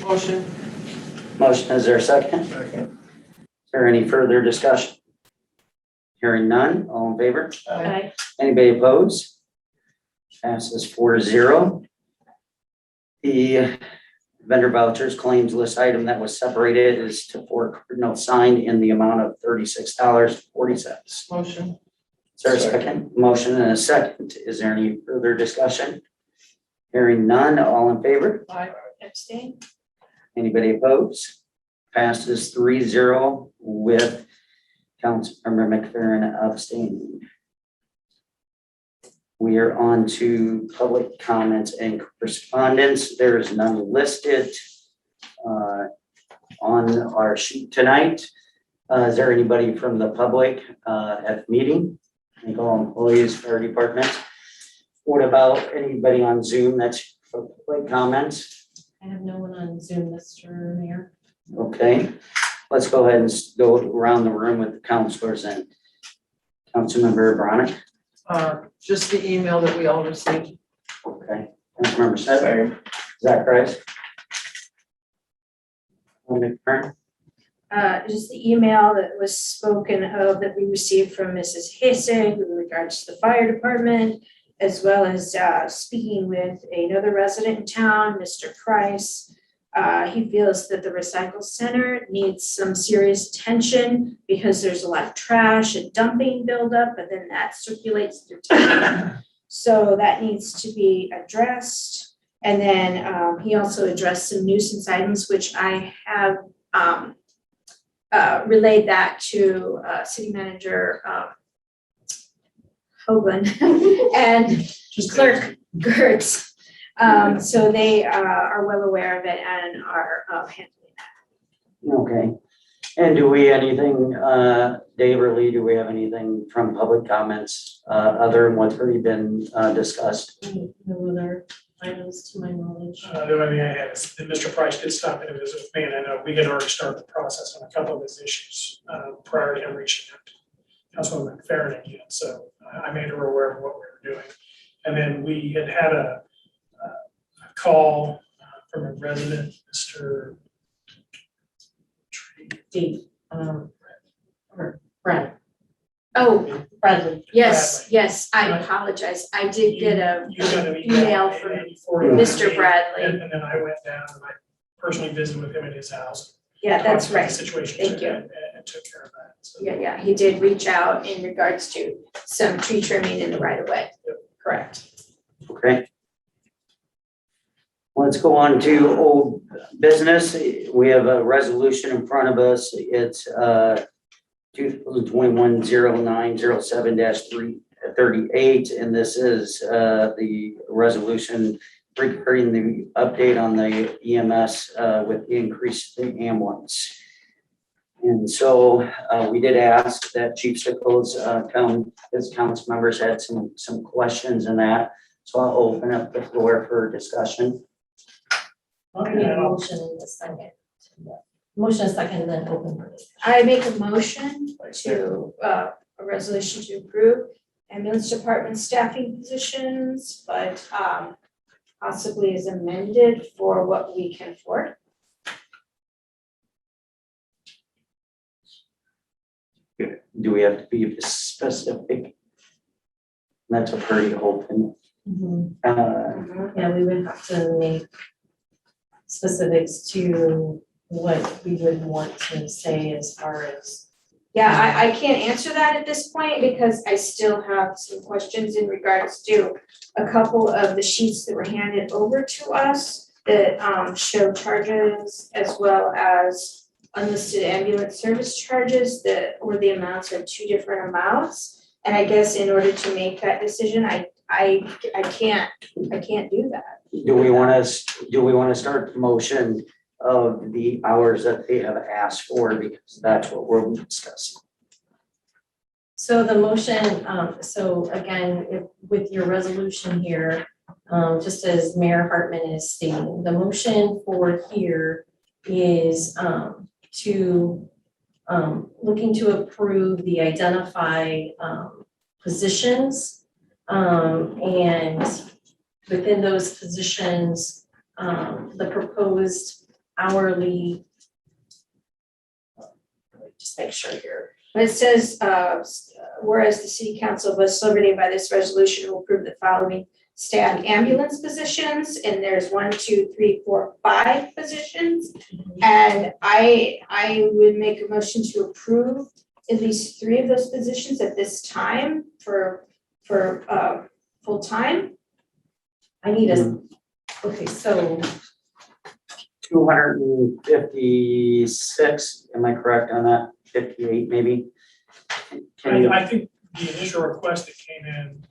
Motion. Motion, is there a second? Second. Is there any further discussion? Hearing none, all in favor? Aye. Anybody opposed? Passes 4-0. The vendor vouchers claims list item that was separated is to for Cardinal signed in the amount of $36.40. Motion. Is there a second? Motion and a second. Is there any further discussion? Hearing none, all in favor? Aye. Abstain? Anybody opposed? Passes 3-0 with Councilmember McFerrin abstaining. We are on to public comments and correspondence. There is none listed on our sheet tonight. Is there anybody from the public at the meeting? I think all employees, fire department. What about anybody on Zoom that's for public comments? I have no one on Zoom, Mr. Mayor. Okay, let's go ahead and go around the room with the counselors and Councilmember Bronick. Just the email that we all received. Okay, Councilmember Seth. Is that correct? McFerrin? Just the email that was spoken of that we received from Mrs. Hissig with regards to the fire department, as well as speaking with another resident in town, Mr. Price. He feels that the recycle center needs some serious attention because there's a lot of trash and dumping buildup, and then that circulates through town. So that needs to be addressed. And then he also addressed some nuisance items, which I have relayed that to City Manager Hoagland and Clerk Gertz. So they are well aware of it and are handling that. Okay, and do we anything, Dave or Lee, do we have anything from public comments other than what's already been discussed? No other items to my knowledge. The only thing I had is that Mr. Price did stop in and visit with me, and I know we had already started the process on a couple of his issues prior to him reaching out to Councilwoman McFerrin again. So I made her aware of what we were doing. And then we had a call from a resident, Mr. Dave, or Brad, Oh, Bradley. yes, I apologize. I did get a You got an email from and he forwarded it to Mr. me, Bradley. And then I went down and I personally visited with him at his house. Yeah, that's talked about right. the situation. Thank you. And took care of that. So. Yeah, he did reach out in regards to some tree trimming in the right of way. Yep. Correct. Okay. Let's go on to old business. We have a resolution in front of us. It's 2021-0907-338, and this is the resolution regarding the update on the EMS with the increase in the ambulance. And so we did ask that Chief Sickles come, his council members had some questions in that. So I'll open up the floor for discussion. I need a motion in a second. Motion a second, then open for discussion. I make a motion to a resolution to approve ambulance department staffing positions, but possibly is amended for what we can afford. Do we have to be specific? That's a pretty open. Yeah, we would have to make specifics to what we would want to say as far as. Yeah, I can't answer that at this point because I still have some questions in regards to a couple of the sheets that were handed over to us that show charges as well as unlisted ambulance service charges that, or the amounts are two different amounts. And I guess in order to make that decision, I can't do that. Do we want to start the motion of the hours that they have asked for, because that's what we're discussing? So the motion, so again, with your resolution here, just as Mayor Hartman is stating, the motion for here is looking to approve the identified positions, and within those positions, the proposed hourly. Let me just make sure here. But it says, whereas the city council of West Liberty by this resolution will approve the following staff ambulance positions, and there's 1, 2, 3, 4, 5 positions. And I would make a motion to approve at least 3 of those positions at this time for full-time. I need a, okay, so 256, am I correct on that? 58 maybe? Can you, I think the initial request that came in,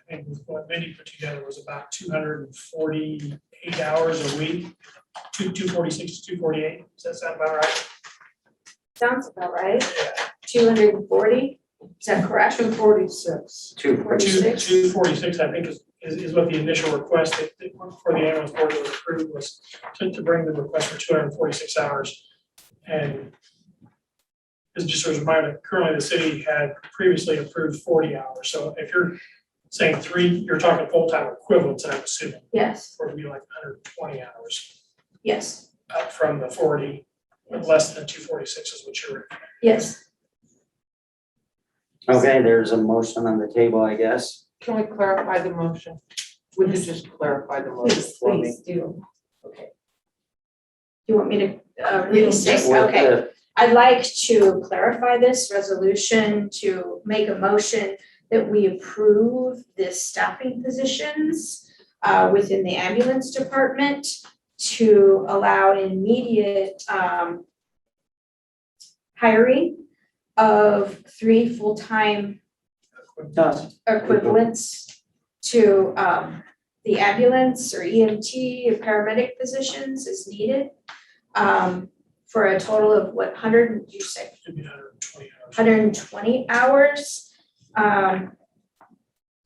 I think with what Mindy put together was about 248 hours a week, 246 to 248, does that sound about right? Sounds about right. Yeah. 240, is that correct? 246. 246? 246, I think is what the initial request that for the ambulance board was approved was to bring the request for 246 hours. And it's just as a reminder, currently the city had previously approved 40 hours. So if you're saying 3, you're talking full-time equivalents, I'm assuming, Yes, or it'd be like 120 hours yes, up from the 40, but less than 246 is what you're. yes. Okay, there's a motion on the table, I guess. Can we clarify the motion? Would you just clarify the motion please, for me? please do. You want me to restate? With Okay. the- I'd like to clarify this resolution to make a motion that we approve the staffing positions within the ambulance department to allow immediate hiring of 3 full-time equivalents to the ambulance or EMT or paramedic positions as needed. For a total of what, 100, you say? It'd be 120 hours. 120 hours.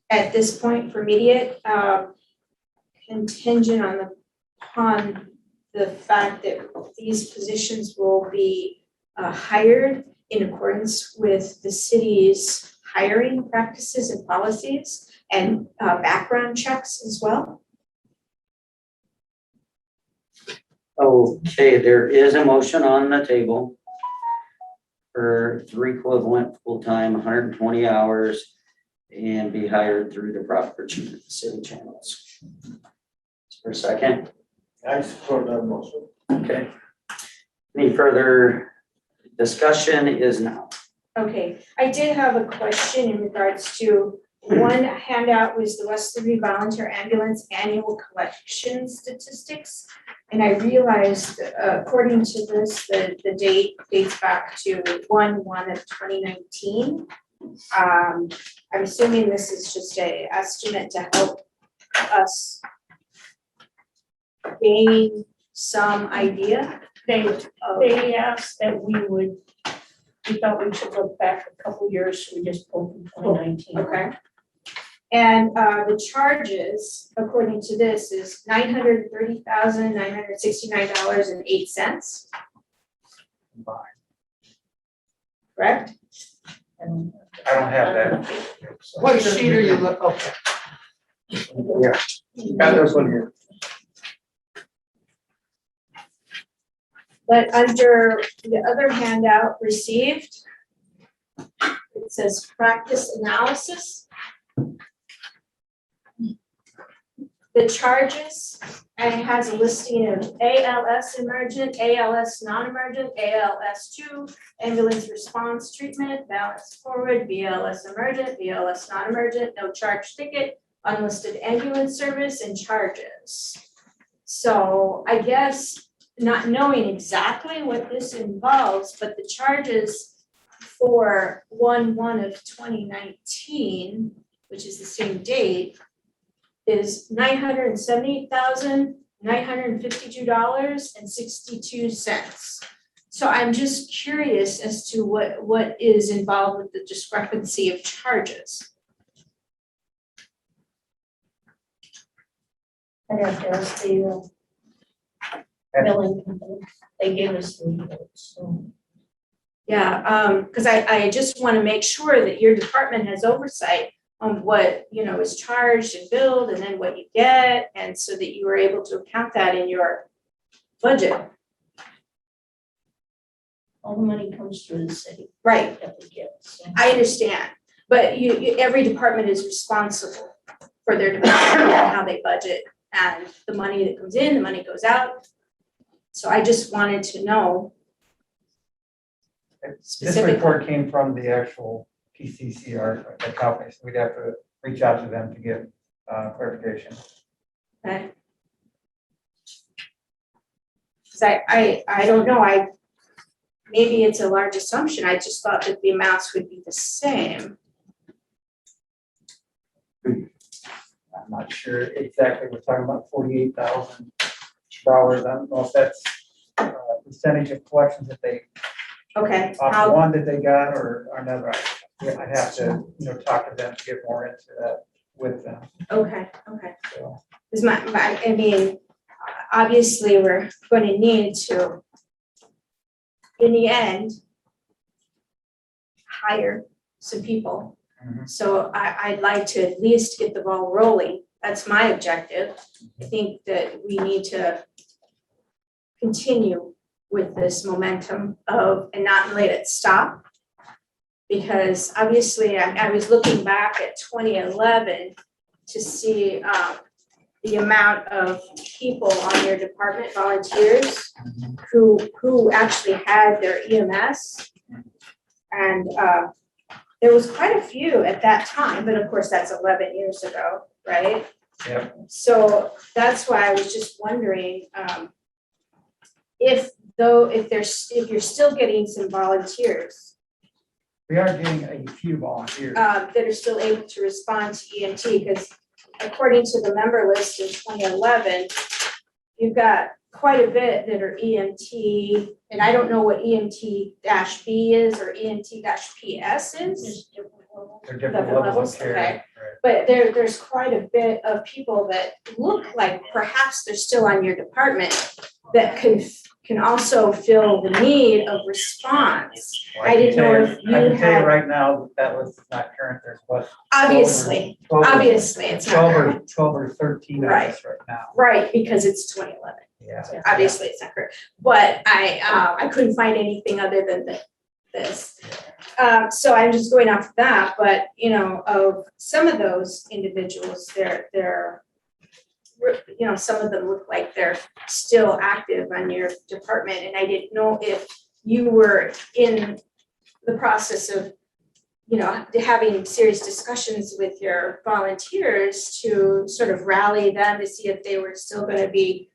At this point for immediate, contingent upon the fact that these positions will be hired in accordance with the city's hiring practices and policies and background checks as well. Okay, there is a motion on the table for 3 equivalent full-time, 120 hours, and be hired through the proper city channels. For a second, I support that motion. okay. Any further discussion is now. Okay, I did have a question in regards to one handout was the Westerly Volunteer Ambulance Annual Collection Statistics. And I realized, according to this, the date dates back to 1/1/2019. I'm assuming this is just a estimate to help us gain some idea. They asked that we thought we should look back a couple years, so we just pulled from 2019. Okay. And the charges, according to this, is $930,969.08. Correct? And I don't have that. What sheet are you looking, okay. Yeah, got this one here. But under the other handout received, it says practice analysis. The charges, and it has a listing of ALS emergent, ALS non-emergent, ALS2, ambulance response treatment, balance forward, BLS emergent, BLS non-emergent, no charge ticket, unlisted ambulance service, and charges. So I guess not knowing exactly what this involves, but the charges for 1/1/2019, which is the same date, is $978,952.62. So I'm just curious as to what is involved with the discrepancy of charges. I'd have to ask the billing company. They gave us the notes, so. Yeah, because I just want to make sure that your department has oversight on what, is charged and billed and then what you get, and so that you are able to account that in your budget. all the money comes through the city Right, that we get, so. I understand, but every department is responsible for their department and how they budget and the money that comes in, the money goes out. So I just wanted to know This specifically. report came from the actual PCCR, the company, so we'd have to reach out to them to get clarification. Okay. Cause I don't know, maybe it's a large assumption, I just thought that the amounts would be the same. I'm not sure exactly, we're talking about $48,000. I don't know if that's percentage of collections that they, Okay, off how, one that they got or another. I'd have to, talk to them to get more into that with them, okay, so. Cause I mean, obviously, we're gonna need to, in the end, hire some people. Mhm. So I'd like to at least get the ball rolling. That's my objective. I think that we need to continue with this momentum and not let it stop. Because obviously, I was looking back at 2011 to see the amount of people on your department, volunteers, who actually had their EMS. And there was quite a few at that time, but of course, that's 11 years ago, right? Yep. So that's why I was just wondering, if you're still getting some volunteers We are getting a few volunteers. that are still able to respond to EMT, because according to the member list in 2011, you've got quite a bit that are EMT, and I don't know what EMT-B is or EMT-PS is. Just different level. They're different Different levels levels, of care. okay. Right. But there's quite a bit of people that look like perhaps they're still on your department that can also fill the need of response. Well, I didn't know can if tell you I can tell had- you right now that list is not current. There's what? Obviously, 12 or- obviously, it's not 12 or correct. 12 or 13 of Right. us right now. Right, because it's 2011. Yeah. Obviously, it's not correct. But I couldn't find anything other than this. So I'm just going off that, but of some of those individuals, they're some of them look like they're still active on your department, and I didn't know if you were in the process of having serious discussions with your volunteers to sort of rally them to see if they were still going to be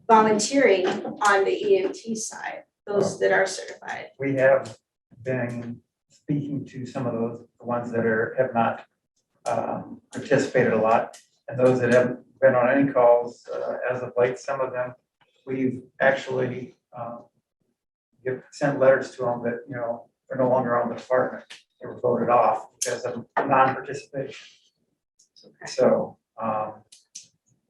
volunteering on the EMT side, those that are certified. We have been speaking to some of those, the ones that have not participated a lot, and those that haven't been on any calls as of late. Some of them, we've actually sent letters to them that, they're no longer on the department. They were voted off because of non-participation. So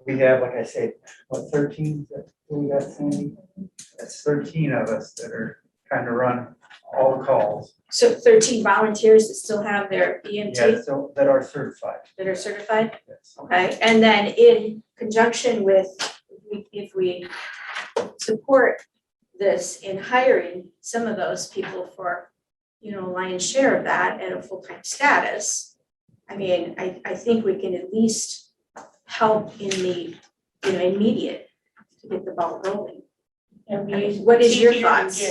we have, like I said, 13 that we got, Sandy? That's 13 of us that are trying to run all the calls. So 13 volunteers that still have their EMT Yeah, so that are certified. that are certified? Yes. Okay, and then in conjunction with, if we support this in hiring some of those people for, lion's share of that at a full-time status, I mean, I think we can at least help in the, immediate to get the ball rolling. It'd be easy- What is it's your easier to thoughts?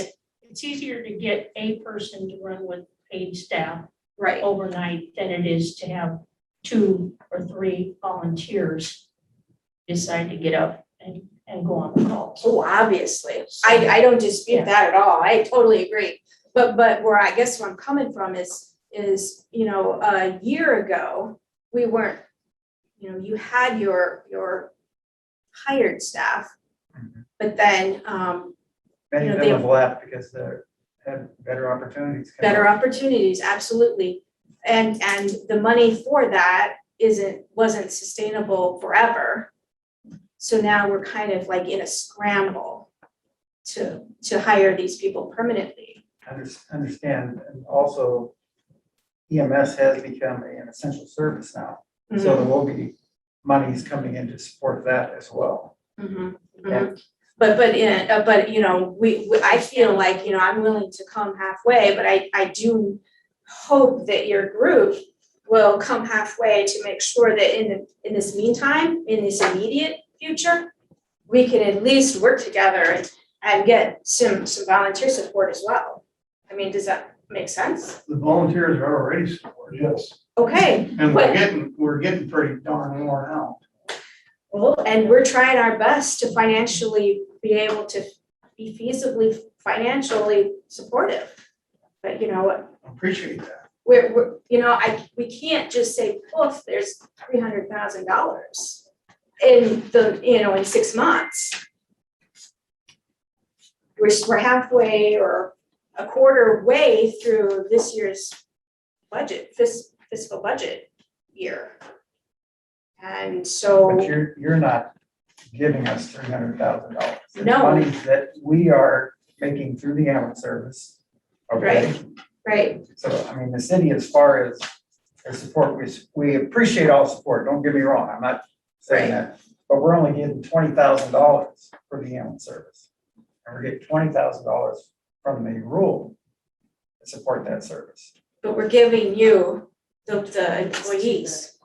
It's easier to get a person to run with paid staff Right, overnight than it is to have 2 or 3 volunteers decide to get up and go on the calls. oh, obviously, I don't dispute Yeah. that at all, I totally agree. But where I guess where I'm coming from is, a year ago, we weren't, you had your hired staff, Mhm. but then, Many You know, of they- them have left because they had better opportunities. come better up. opportunities, absolutely. And the money for that wasn't sustainable forever. So now we're kind of like in a scramble to hire these people permanently. Understand, and also EMS has become an essential service now. So Mm-hmm. there will be monies coming in to support that as well. Mhm, mhm. And but, you know, I feel like, you know, I'm willing to come halfway, but I do hope that your group will come halfway to make sure that in this meantime, in this immediate future, we can at least work together and get some volunteer support as well. I mean, does that make sense? The volunteers are already supported. Yes. Okay, And But- we're getting pretty darn worn out. well, and we're trying our best to financially be able to be feasibly financially supportive. But you know what, I appreciate that. we're, you know, we can't just say, poof, there's $300,000 in in 6 months. We're halfway or a quarter way through this year's budget, fiscal budget year. And so. But you're not giving us $300,000. It's No. monies that we are making through the ambulance service. Okay, Right, so I mean, the city, as far as support, we appreciate all support, don't get me wrong, I'm not saying that. But we're only getting $20,000 for the ambulance service. And we're getting $20,000 from the rural to support that service. but we're giving you the employees.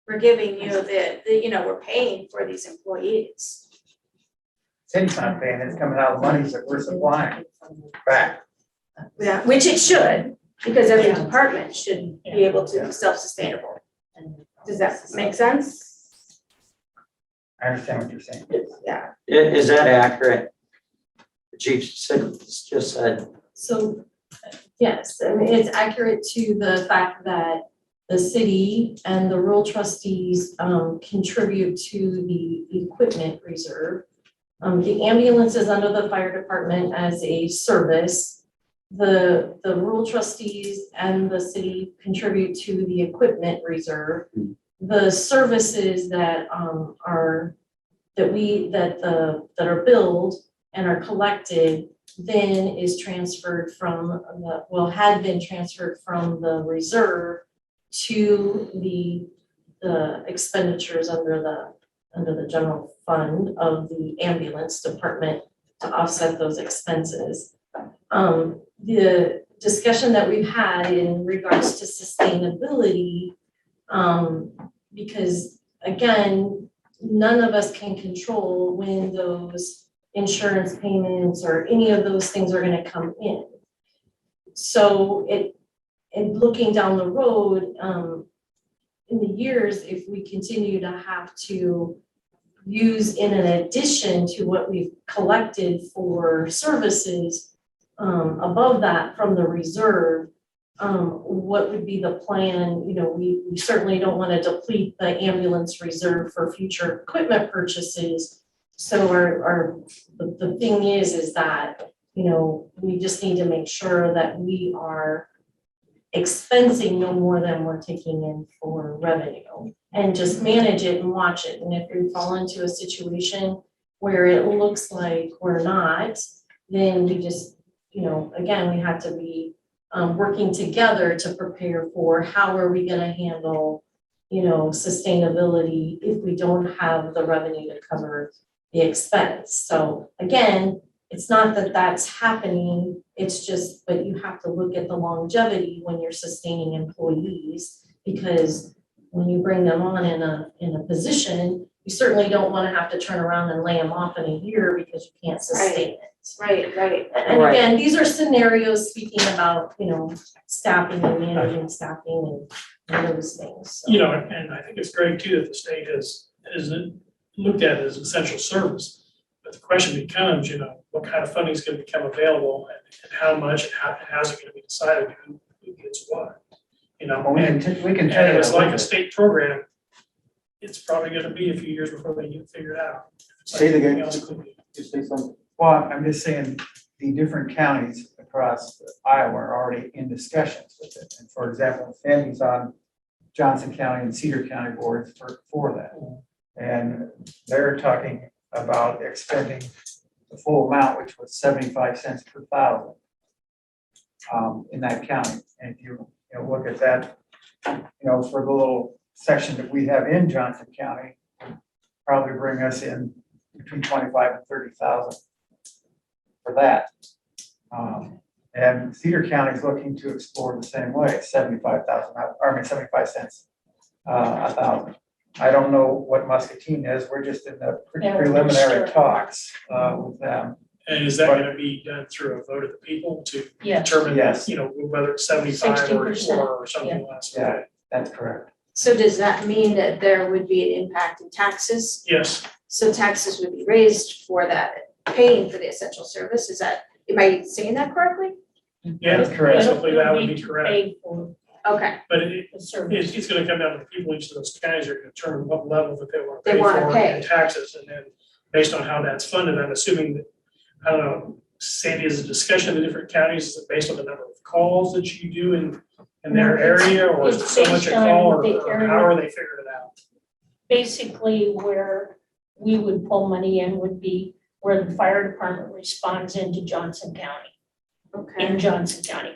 We're giving you we're paying for these employees. City's not paying, it's coming out of the monies that we're supplying back. Yeah, which it should, because every department should be able to be self-sustainable. Does that make sense? I understand what you're saying. Yeah. Is that accurate? The chief just said, So, yes, I mean, it's accurate to the fact that the city and the rural trustees contribute to the equipment reserve. The ambulance is under the fire department as a service. The rural trustees and the city contribute to the equipment reserve. The services that are billed and are collected then is transferred from had been transferred from the reserve to the expenditures under the general fund of the ambulance department to offset those expenses. The discussion that we've had in regards to sustainability, because again, none of us can control when those insurance payments or any of those things are gonna come in. So looking down the road, in the years, if we continue to have to use in an addition to what we've collected for services, above that from the reserve, what would be the plan? You know, we certainly don't want to deplete the ambulance reserve for future equipment purchases. So the thing is that, you know, we just need to make sure that we are expensing no more than we're taking in for revenue and just manage it and watch it. And if we fall into a situation where it looks like we're not, then we just, you know, again, we have to be working together to prepare for how are we gonna handle, you know, sustainability if we don't have the revenue to cover the expense. So again, it's not that that's happening, it's just, but you have to look at the longevity when you're sustaining employees, because when you bring them on in a position, you certainly don't want to have to turn around and lay them off in a year because you can't sustain it. Right. And again, these are scenarios speaking about, you know, staffing and managing staffing and those things. So. You know, and I think it's great too that the state has looked at it as an essential service. But the question becomes, you know, what kind of funding is going to become available and how much and how's it going to be decided who gets what? You know, Well, we can tell and you. it's like a state program, it's probably going to be a few years before they get it figured out. It's like Say it again. anything else could be. You say something. Well, I'm just saying, the different counties across Iowa are already in discussions with it. And for example, Sandy's on Johnson County and Cedar County boards for that. And they're talking about expending the full amount, which was 75 cents per thousand in that county. And if you look at that, you know, for the little section that we have in Johnson County, probably bring us in between 25 and 30,000 for that. And Cedar County is looking to explore the same way, 75 cents a thousand. I don't know what Muscatine is, we're just in the Yeah, we're preliminary starting. talks with them. And is that gonna be done through a vote of the people to Yeah. determine, Yes. whether it's 75 or 60%, or something less? Yeah. That's correct. So does that mean that there would be an impact in taxes? Yes, So taxes would be raised for that, paying for the essential service, is that, am I saying that correctly? yeah, That's correct. basically that would It'll be need to correct. pay for Okay, But the service. it's gonna come down to the people in each of those counties are gonna determine what level that they wanna They pay wanna for pay. in taxes. And then based on how that's funded, I'm assuming that, I don't know, Sandy, is a discussion in the different counties, is it based on the number of calls that you do in their No, it's- area? Or is it it's so much a based on call, or the or area. how are they figuring it out? Basically, where we would pull money in would be where the fire department responds into Johnson County, okay. in Johnson County.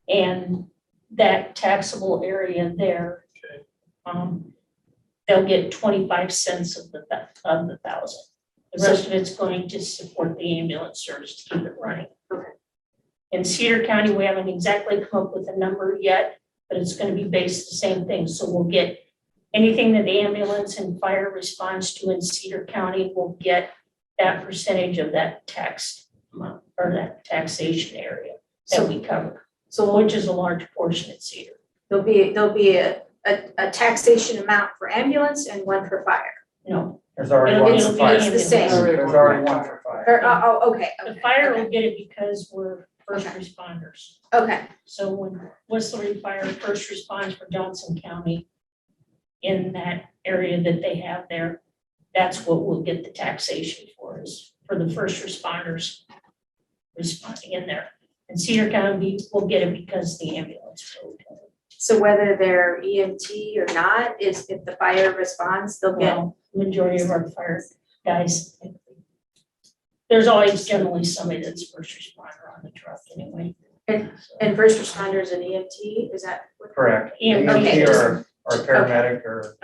And that taxable area there, Okay. they'll get 25 cents of the thousand. The rest of it's going to support the ambulance service to keep it running. Okay. In Cedar County, we haven't exactly come up with a number yet, but it's gonna be based the same thing. So we'll get anything that the ambulance and fire responds to in Cedar County will get that percentage of that tax amount, or that taxation area that we cover. So which is a large portion at Cedar. There'll be a taxation amount for ambulance and one for fire. No, There's already It'll- one it'll for be fire. It's the same. There's already one for fire. Or, okay, the okay, fire okay. will get it because we're first Okay. responders. Okay, So when Westerly Fire first responds for Johnson County in that area that they have there, that's what we'll get the taxation for, is for the first responders responding in there. And Cedar County will get it because the ambulance will get it. so whether they're EMT or not, is if the fire responds, they'll get, Well, majority of our fire guys, there's always generally somebody that's first responder on the truck anyway. and first responders and EMT, is that what? Correct. EMT, Okay, EMT or a paramedic or.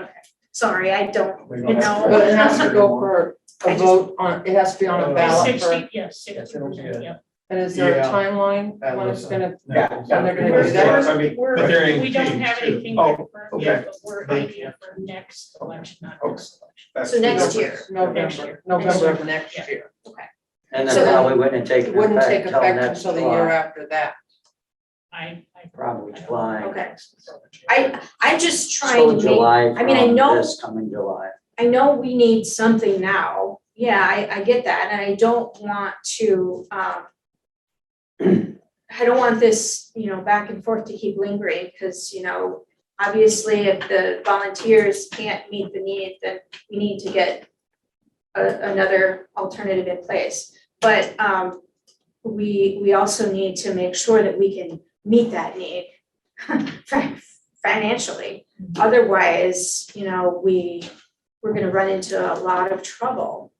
Sorry, I don't we don't have know. to- But it has to go for I a just- vote on, it has to be on a ballot for, 60, Yes, it'll be 60%, a- yeah. and is there a Yeah. timeline That when was it's a- gonna, Yeah. when they're gonna We're- do that? I mean, we're- but they're We don't EMTs have too. anything Oh, confirmed okay. yet, but we're Thank aiming for next election, not Okay. this election. That's So the next difference. year. Next November, year. November of Yeah. next year. And So then then- probably wouldn't take It wouldn't take effect till effect next until the year July, after that. I probably don't- July. Okay. I'm just trying So to make, July I mean, I from know- this coming July. I know we need something now. Yeah, I get that, and I don't want to, I don't want this, back and forth to keep lingering, because, obviously if the volunteers can't meet the need, then we need to get another alternative in place. But, we also need to make sure that we can meet that need financially. Otherwise, we're gonna run into a lot of trouble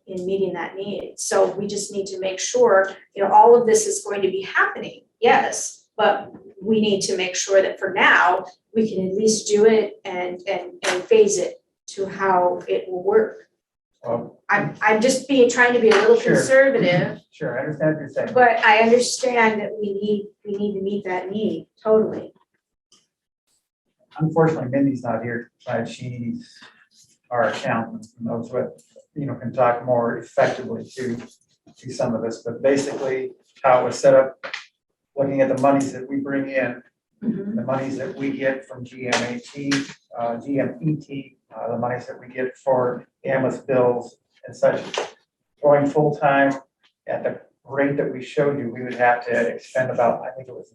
in meeting that need. So we just need to make sure, all of this is going to be happening, yes, but we need to make sure that for now, we can at least do it and phase it to how it will work. Well, I'm just trying to be a little Sure. conservative, Sure, I understand what you're saying. but I understand that we need to meet that need, totally. Unfortunately, Mindy's not here tonight. She's our accountant, and knows what, can talk more effectively to some of this. But basically, how it was set up, looking at the monies that we bring in, the monies that we get from GMET, the monies that we get for ambulance bills and such. Going full-time at the rate that we showed you, we would have to expend about, I think it was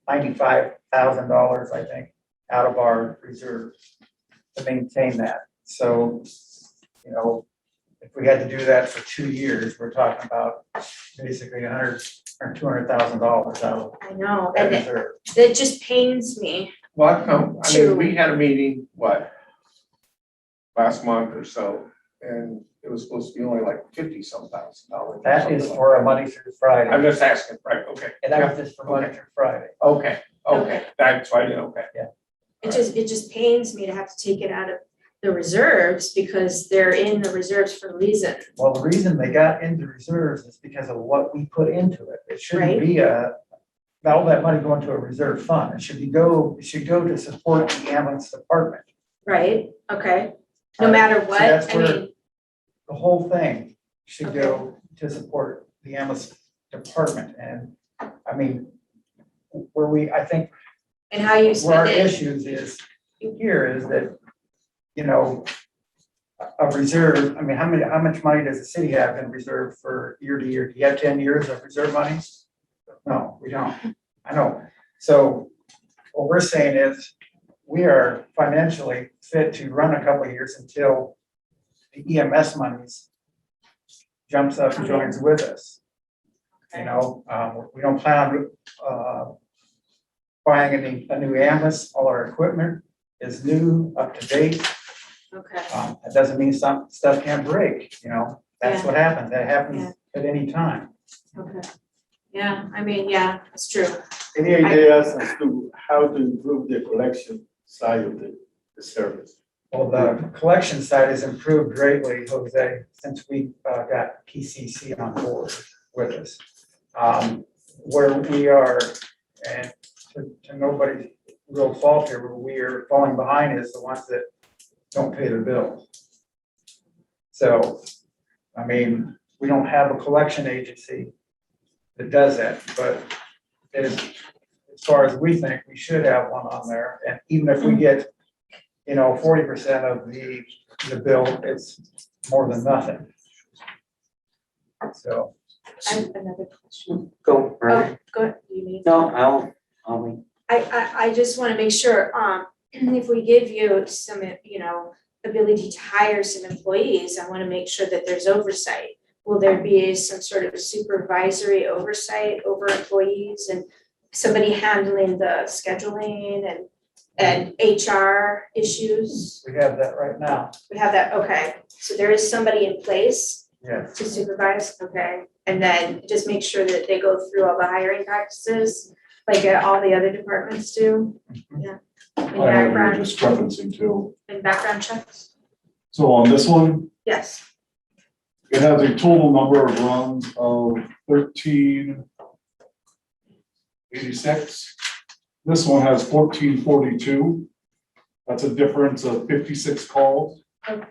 $95,000, I think, out of our reserves to maintain that. So, if we had to do that for 2 years, we're talking about basically $100,000 or $200,000 out of I know, that and reserve. it just pains me. Well, I mean, True. we had a meeting, last month or so, and it was supposed to be only like $50-some thousand. That is for a Monday through Friday. I'm just asking, right, okay. And that was just for Monday through Friday. Okay, Okay. that's why I did, okay. It just pains me to have to take it out of the reserves because they're in the reserves for a reason. Well, the reason they got into reserves is because of what we put into it. It shouldn't Right. be all that money going to a reserve fund. It should go to support the ambulance department. Right, okay, no Right. matter So what, that's I where mean, the whole thing should go to support the ambulance department. And I mean, I think and how you where our spend it, issues is that, you know, a reserve, I mean, how much money does the city have in reserve for year to year? Do you have 10 years of reserve money? No, we don't. I know. So what we're saying is we are financially fit to run a couple of years until the EMS monies jumps up and joins with us. You know, we don't plan on buying a new ambulance. All our equipment is new, up to date. okay, That doesn't mean some stuff can't break, you know, that's Yeah. what happens, that happens Yeah. at any time. okay. Yeah, I mean, yeah, that's true. Any ideas as to how to improve the collection side of the service? Well, the collection side has improved greatly, Jose, since we got PCC on board with us. Where we are, and to nobody's real fault here, where we are falling behind is the ones that don't pay their bills. So, I mean, we don't have a collection agency that does that, but as far as we think, we should have one on there. And even if we get, 40% of the bill, it's more than nothing. So, I have another question. Go, Brian. Oh, go ahead, you need. No, I'll, I just wanna make sure, if we give you some, ability to hire some employees, I wanna make sure that there's oversight. Will there be some sort of supervisory oversight over employees and somebody handling the scheduling and HR issues? we have that right now, We have that, okay, so there is somebody in place yes. to supervise, okay? And then just make sure that they go through all the hiring practices, like all the other departments do, yeah. And I have a background, discrepancy too. and background checks, So on this one, yes, it has a total number of runs of 1386. This one has 1442. That's a difference of 56 calls okay,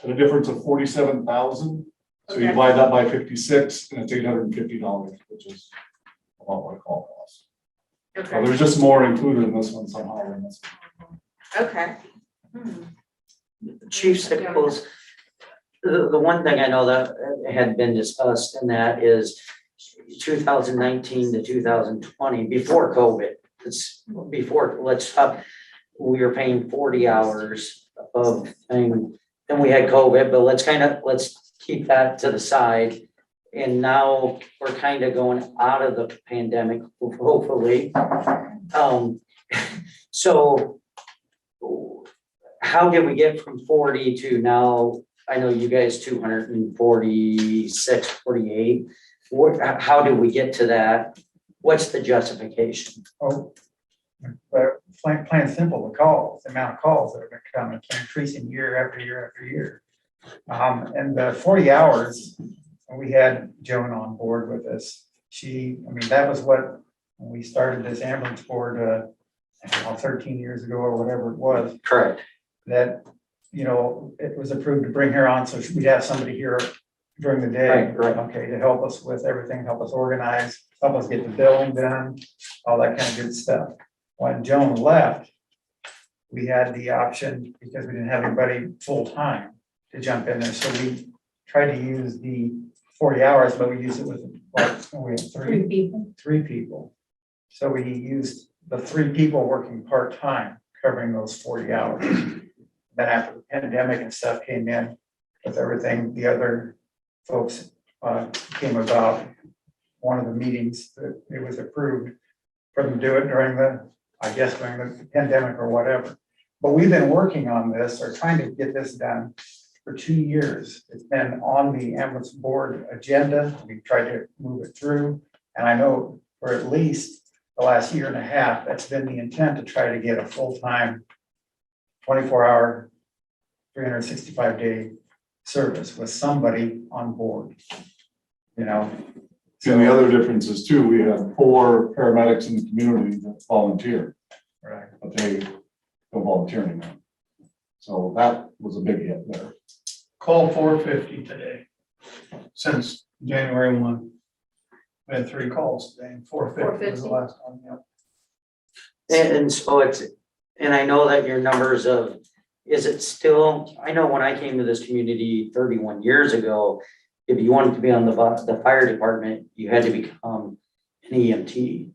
and a difference of 47,000. So you Okay. divide that by 56 and it's $850, which is about what a call costs. So okay, there's just more included in this one somehow than this one. okay. Chief Sickles, the one thing I know that had been discussed in that is 2019 to 2020, before COVID. It's before, we were paying 40 hours of thing, then we had COVID, but let's keep that to the side. And now we're kind of going out of the pandemic, hopefully. So how did we get from 40 to now? I know you guys 246, 48. How did we get to that? What's the justification? Oh, but plain and simple, the calls, the amount of calls that have been coming, it's been increasing year after year after year. And the 40 hours, when we had Joan on board with us, that was when we started this ambulance board, 13 years ago or whatever it was, Correct. that, it was approved to bring her on, so we'd have somebody here during the day. Right. Okay, to help us with everything, help us organize, help us get the billing done, all that kind of good stuff. When Joan left, we had the option, because we didn't have anybody full-time to jump in there, so we tried to use the 40 hours, but we used it with, we had three people. So we used the 3 people working part-time, covering those 40 hours. Then after the pandemic and stuff came in with everything, the other folks came about. One of the meetings that it was approved for them to do it during the pandemic or whatever. But we've been working on this or trying to get this done for 2 years. It's been on the ambulance board agenda. We tried to move it through. And I know for at least the last year and a half, that's been the intent to try to get a full-time 24-hour 365-day service with somebody on board, you know? And the other difference is too, we have 4 paramedics in the community that volunteer, Right. but they don't volunteer anymore. So that was a big hit there. Call 450 today, since January 1. We had 3 calls today, and 450 was the last one, yeah. And so it's, and I know that your numbers of, is it still, I know when I came to this community 31 years ago, if you wanted to be on the fire department, you had to become an EMT.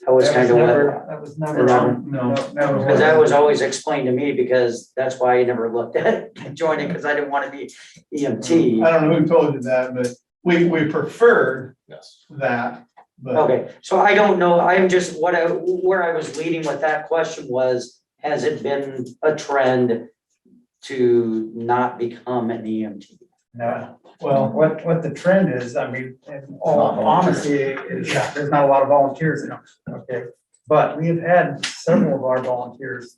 That was kind of what, That was never on, No. never. because that was always explained to me, because that's why I never looked at joining, because I didn't want to be EMT. I don't know who told you that, but we preferred Yes. that, but Okay, so I don't know, I'm just, where I was leading with that question was, has it been a trend to not become an EMT? No, well, what the trend is, I mean, in all honesty, is there's not a lot of volunteers in them, okay? But we have had several of our volunteers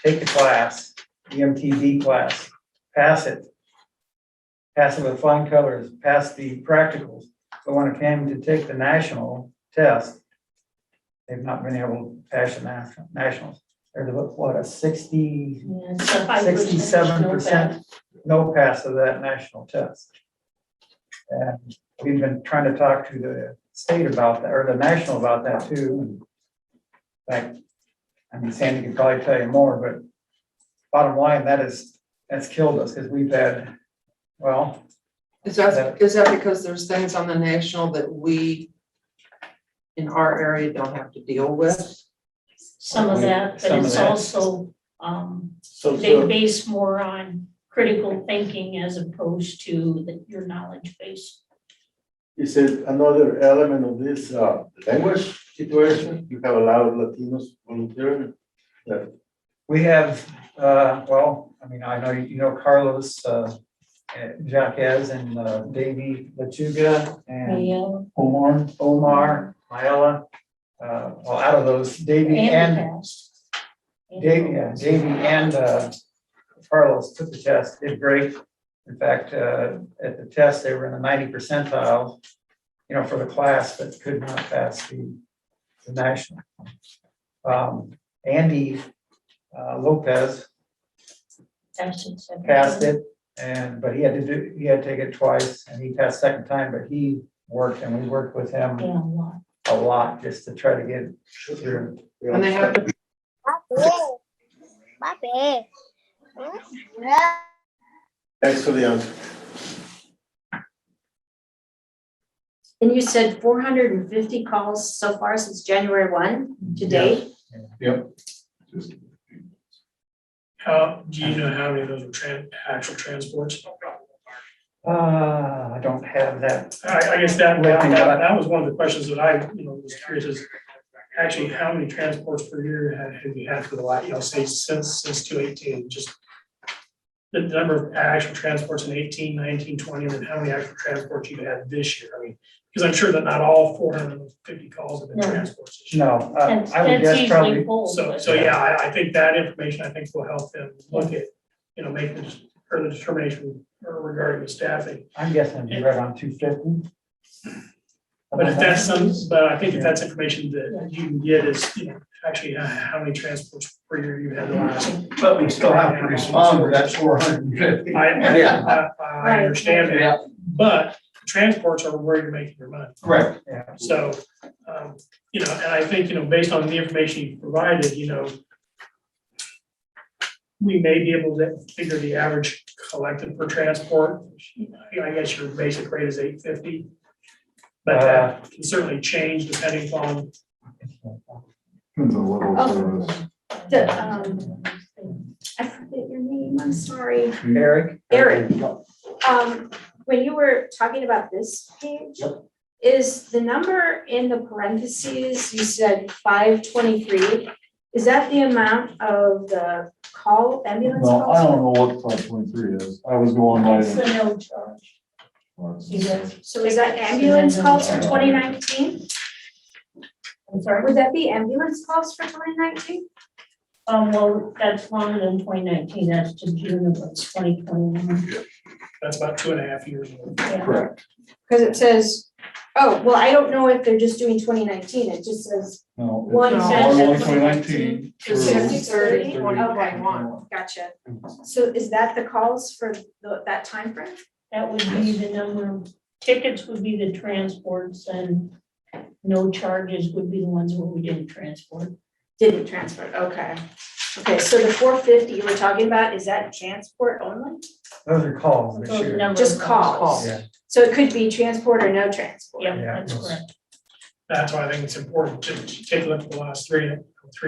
take the class, EMTB class, pass it with flying colors, pass the practicals. But when it came to take the national test, they've not been able to pass the nationals. There's what, a 60, Yeah, it's a 5% 67% no pass of that national test. And we've been trying to talk to the state about that, or the national about that too. In fact, I mean, Sandy can probably tell you more, but bottom line, that's killed us, because we've had, well, Is that because there's things on the national that we in our area don't have to deal with? Some of that, but Some of it's that. also, So, they base more on critical thinking as opposed to your knowledge base. is it another element of this, language situation? You have a lot of Latinos volunteering. That we have, well, I mean, I know you know Carlos Jaquez and Davey Lechuga and Yeah. Omar, Mayela. Well, out of those, Davey and Davey and Carlos took the test, did great. In fact, at the test, they were in the 90 percentile, you know, for the class, but could not pass the national. Andy Lopez passed it, but he had to take it twice, and he passed second time, but he worked, and we worked with him Yeah, a lot. a lot just to try to get through. And they have to, Thanks for the answer. And you said 450 calls so far since January 1 to date? Just- How, do you know how many of those were actual transports? I don't have that. I guess that was one of the questions that I, was curious is actually how many transports per year have you had for the last, say since 2018, just the number of actual transports in 18, 19, 20, and then how many actual transports you've had this year? I mean, because I'm sure that not all 450 calls have been No. transports this year. No, That's I would guess easily probably, pulled. So yeah, I think that information, I think will help them look at, make the further determination regarding the staffing. I'm guessing it'd be right on 250. But if that's but I think if that's information that you can get is, actually how many transports per year you had the last. but we still have to respond to that 450. I understand that, but transports are where you're making your money. Correct. Yeah. So, and I think, based on the information you provided, we may be able to figure the average collected per transport. I guess your basic rate is $8.50. But that can certainly change depending upon, Depends on what Oh. service. I forget your name, I'm sorry. Eric? Eric, when you were talking about this page, is the number in the parentheses, you said 523, is that the amount of the ambulance Well, I calls? don't know what 523 is. I was going by. It's the no charge. So is that ambulance calls for 2019? I'm sorry. Would that be ambulance calls for 2019? Well, that's longer than 2019, that's to June of 2021. That's about 2.5 years old. Yeah. Correct. Because it says, oh, well, I don't know if they're just doing 2019, it just says No. One it's says July 1, 2019 To through 6/30, 30, 2021. Gotcha. So is that the calls for that timeframe? That would be the number of tickets would be the transports and no charges would be the ones where we didn't transport. Didn't transfer, okay. Okay, so the 450 you were talking about, is that transport only? Those are calls this Those year. numbers Just are- calls? Yeah. So it could be transport or no transport? Yeah, Yeah. that's correct. That's why I think it's important to take a look at the last three,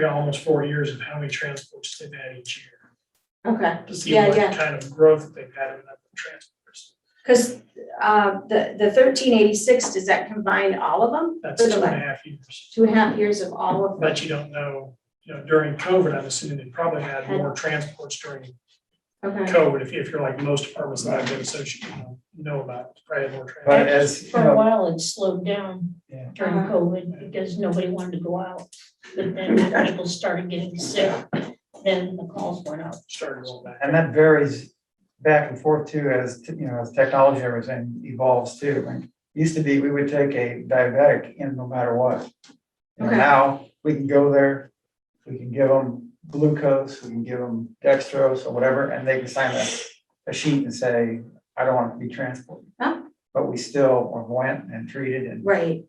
almost 4 years of how many transports they've had each year. Okay, To see Yeah, what yeah. kind of growth they've had in the number of transports. because the 1386, does that combine all of them? That's For the 2.5 years. 2.5 years of all of them? But you don't know, during COVID, I'm assuming they probably had more transports during Okay, COVID, if you're like most departments that I've been associated, know about, probably had more But transports. as, you For a know, while, it slowed down Yeah. during Uh-huh. COVID because nobody wanted to go out. But then when people started getting sick, then the calls went up. Started going back. and that varies back and forth too, as, as technology and everything evolves too. Like, used to be, we would take a diabetic in no matter what. And Okay. now we can go there, we can give them glucose, we can give them dextrose or whatever, and they can sign a sheet and say, I don't want to be transported. Huh. But we still went and treated and. right.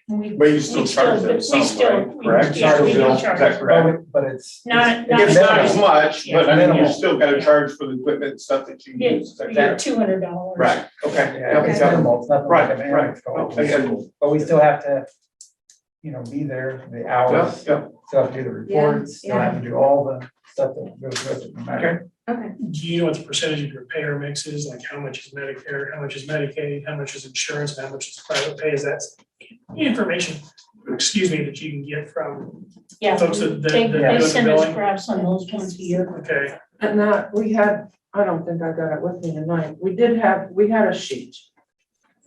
But you still charge them some, right? Correct? Yeah, we do Is charge that them. correct? But it's. Not- it's not- It's not as minimal. much, but I mean, you Minimal. still gotta charge for the equipment and stuff that you Yeah, use. Is that you get correct? $200. Right, okay. Yeah, it's minimal, it's nothing like a Right, right. managed call. Okay. But we still have to, be there, the hours, Yeah, still have to do the reports, still have to do all the stuff that goes with it, no matter. Okay, Do you know what the percentage of your payer mix is? Like how much is Medicare, how much is Medicaid, how much is insurance, and how much is private pay? Is that information, that you can get from Yeah, folks that they do they the send us billing? graphs on those once a year. Okay, And that, we had, I don't think I got it with me tonight. We had a sheet.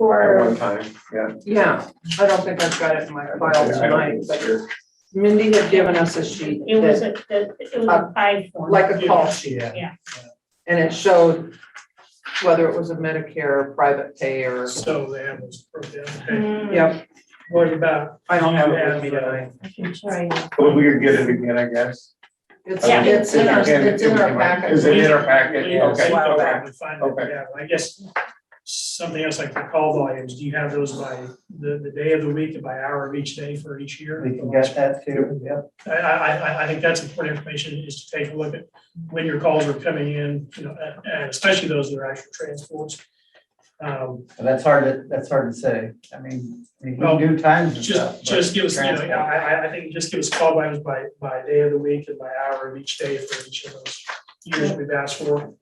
at one for, time, yeah. Yeah, I don't think I've got it in my file Yeah, I don't tonight, think but it's Mindy had given us a sheet. It was that- a pie form. Like a call sheet. Yeah. And it showed whether it was a Medicare, private pay, or, so they have those broken down. Okay. Mm, yep, What about? I don't have it you with me tonight. I can try it. Well, we could get it again, I guess. It's, Yeah. it's in our packet. Is it in our packet? Yeah, Okay, Wow. okay. probably find it, Okay. yeah, I guess something else like the call volumes, do you have those by the day of the week and by hour of each day for each year? We can get that too, yep. I think that's important information, is to take a look at when your calls are coming in, and especially those that are actual transports. But that's hard to say. I mean, we Well, can do times and stuff. but Just give us, transport- I think just give us call volumes by day of the week and by hour of each day for each of those years we've asked for.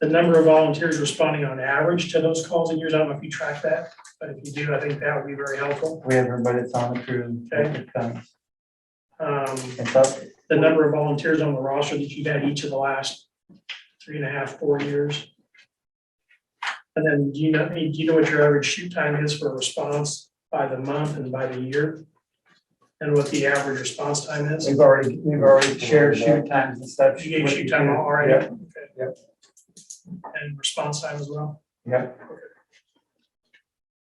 The number of volunteers responding on average to those calls in years, I don't know if you track that, but if you do, I think that would be very helpful. We have everybody that's on the crew. Okay. It comes. It's The up. number of volunteers on the roster that you've had each of the last 3.5, 4 years. And then do you know what your average shoot time is for a response by the month and by the year? And what the average response time is? We've already shared shoot times and stuff. You gave with shoot you, time too. already? Yep, Okay. Yep. And response time as well? yep.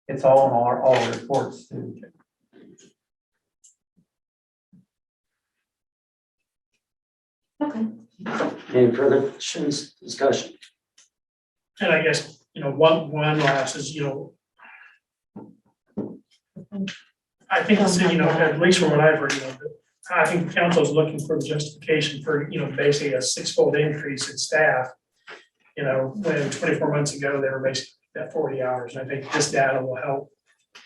It's all in all the reports too. okay. Any further questions, discussion? And I guess, one last is, I think, at least from what I've heard, I think the council is looking for justification for, basically a 6-fold increase in staff. When 24 months ago, they were basically at 40 hours. And I think this data will help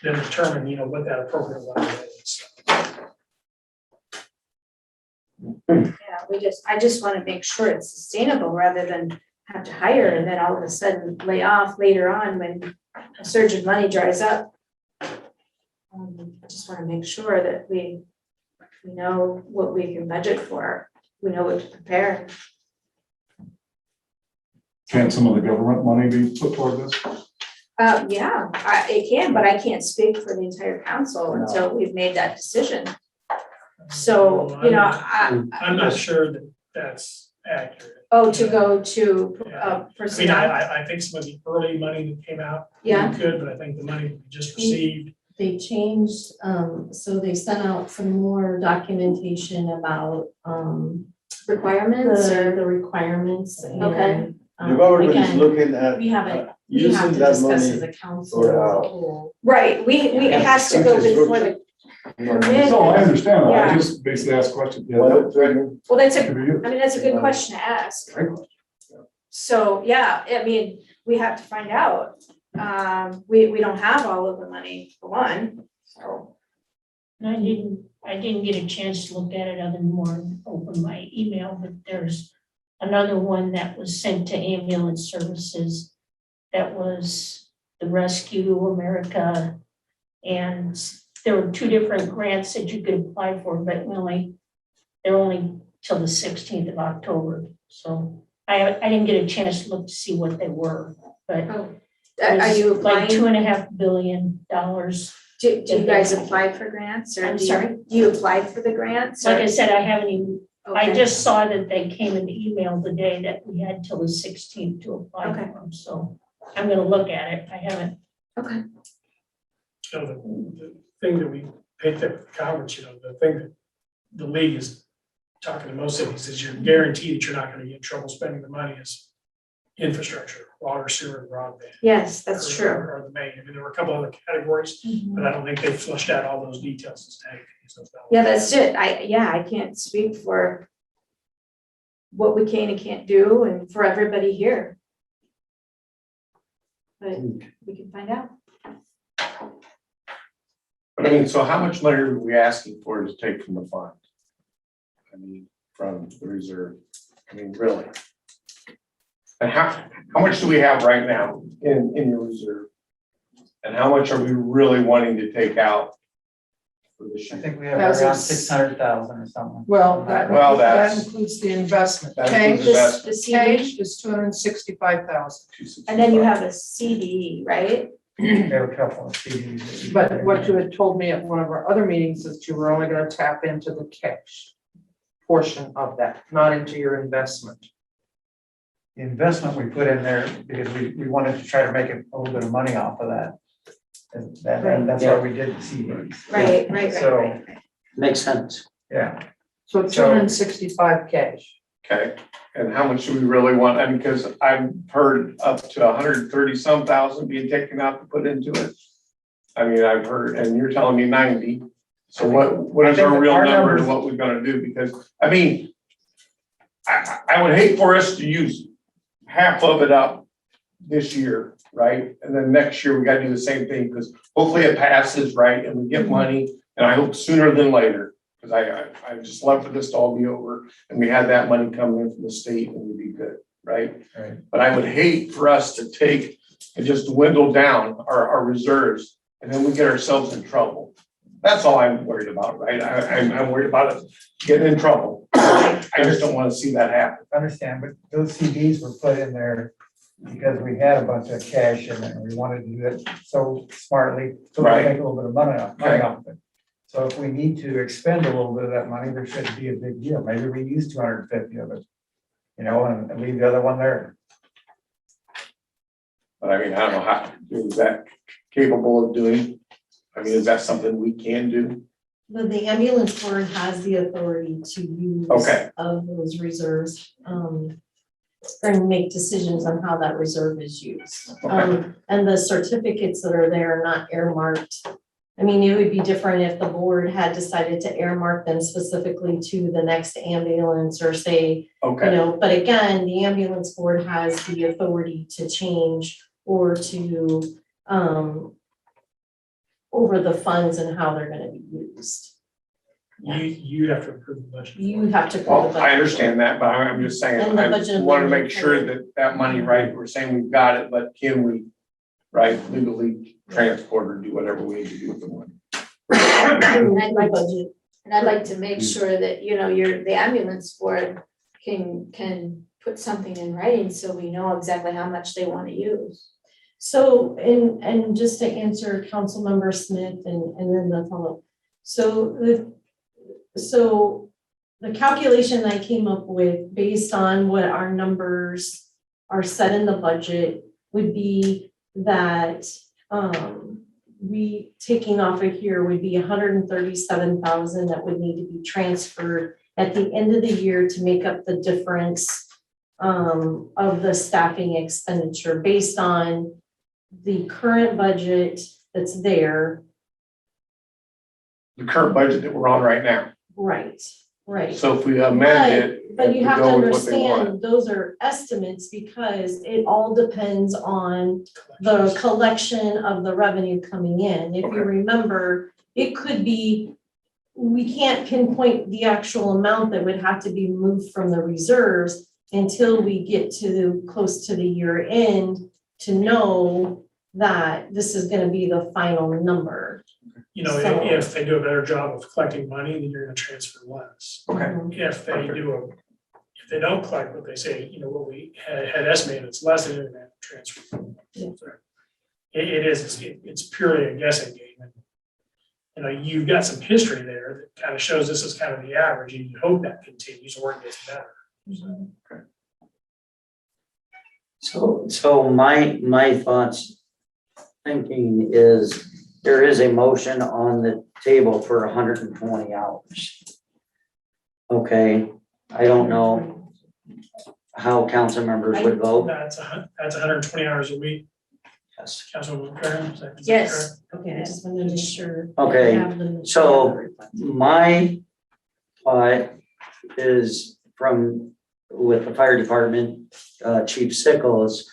them determine, what that appropriate level is. Yeah, I just want to make sure it's sustainable rather than have to hire and then all of a sudden lay off later on when a surge of money dries up. I just want to make sure that we know what we can budget for, we know what to prepare. Can some of the government money be put toward this? Yeah, it can, but I can't speak for the entire council until we've made that decision. So, you know, I'm not sure that that's accurate. to go to I mean, personnel, I think some of the early money that came out. Yeah. Good, but I think the money we just received, They changed, so they sent out some more documentation about, requirements the or, requirements and. Okay. The government is again, looking at we haven't, we using have to that discuss as money a council for, as a whole. right, it has to go before the committee. No, I understand, I Yeah. just basically asked questions. Yeah, Well, Well, that's a, Good for you. I mean, that's a good question to ask. Great question. So, yeah, I mean, we have to find out. We don't have all of the money for one, so. And I didn't get a chance to look at it other than more open my email, but there's another one that was sent to ambulance services. That was the Rescue America. And there were 2 different grants that you could apply for, but they're only till the 16th of October. So I didn't get a chance to look to see what they were, but it Are you was like applying, $2.5 billion. do you guys apply for grants or? I'm do you- sorry? Do you apply for the grants? Like or- I said, I haven't even, I Okay. just saw that they came in the email today that we had till the 16th to apply Okay. for them, so I'm gonna look at it, I haven't. Okay. you know, the thing that we picked up at the conference, you know, the thing that the league is talking to most cities is you're guaranteed that you're not gonna get in trouble spending the money is infrastructure, water, sewer, and broadband. Yes, that's are- true. Are the main, I mean, there were a couple other categories, but I don't think they flushed out all those details as to how you can use those dollars. Yeah, that's it. I can't speak for what we can and can't do and for everybody here. But we can find out. But I mean, so how much money are we asking for to take from the fund? I mean, from the reserve, I mean, really? And how much do we have right now in your reserve? And how much are we really wanting to take out for this I year? think we have As of around s- 600,000 or something. Well, Well, that that's- includes the investment. That Cash, includes The CD, cash is 265,000. and then you have a CD, right? We have a couple of CDs. that we- But what you had told me at one of our other meetings is you were only gonna tap into the cash portion of that, not into your investment. The investment we put in there because we wanted to try to make a little bit of money off of that. And that's why we did the CDs. Right. So- Makes sense. Yeah, So 265 cash. Okay, and how much do we really want? I mean, because I've heard up to 130 some thousand being taken out to put into it. I mean, I've heard, and you're telling me 90. So what is I think our real our number to numbers- what we're gonna do? Because, I mean, I would hate for us to use half of it up this year, right? And then next year, we gotta do the same thing, because hopefully it passes, right? And we get money, and I hope sooner than later. Because I just love for this to all be over, and we had that money coming in from the state, and we'd be good, right? right. But I would hate for us to take and just dwindle down our reserves, and then we get ourselves in trouble. That's all I'm worried about, right? I'm worried about it getting in trouble. I just don't want to see that happen. Understand, but those CDs were put in there because we had a bunch of cash in there. We wanted to do it so smartly, so we Right. make a little bit of money off of it. So if we need to expend a little bit of that money, there shouldn't be a big deal. Maybe we use 250 of it, and leave the other one there. But I mean, I don't know how, is that capable of doing? I mean, is that something we can do? The ambulance board has the authority to use Okay. of those reserves, and make decisions on how that reserve is used. And the certificates that are there are not earmarked. I mean, it would be different if the board had decided to earmark them specifically to the next ambulance or say, Okay, but again, the ambulance board has the authority to change or to, over the funds and how they're gonna be used. You have to approve the budget. You have to. well, I understand that, but I'm just saying, And the I budget want to make amendment sure can- that money, right, we're saying we've got it, but can we, right, legally transport or do whatever we need to do with the money? I'd like to- Budget. And I'd like to make sure that, the ambulance board can put something in writing so we know exactly how much they want to use. So, and just to answer Councilmember Smith and then the follow. So so the calculation I came up with based on what our numbers are set in the budget would be that, we taking off of here would be 137,000 that would need to be transferred at the end of the year to make up the difference of the staffing expenditure based on the current budget that's there. The current budget that we're on right now. Right, right. So if we amend it. But you we have to go with what they want. understand, those are estimates because it all depends on the collection of the revenue coming in. If you Okay. remember, it could be, we can't pinpoint the actual amount that would have to be moved from the reserves until we get to close to the year end to know that this is gonna be the final number. You know, So- if they do a better job of collecting money, then you're gonna transfer less. Okay. If they if they don't collect what they say, you know, what we had estimated, it's less than you're gonna have to transfer. Yeah. It's purely a guessing game. And, you know, you've got some history there that kind of shows this is kind of the average, and you hope that continues or it gets better. So my thoughts, thinking is, there is a motion on the table for 120 hours. Okay, I don't know how council members would vote. That's 120 hours a week, Yes. Councilwoman McFerrin, is that correct? Yes. Okay, I just wanted to make sure. Okay, I have the- so my thought is with the fire department, Chief Sickles,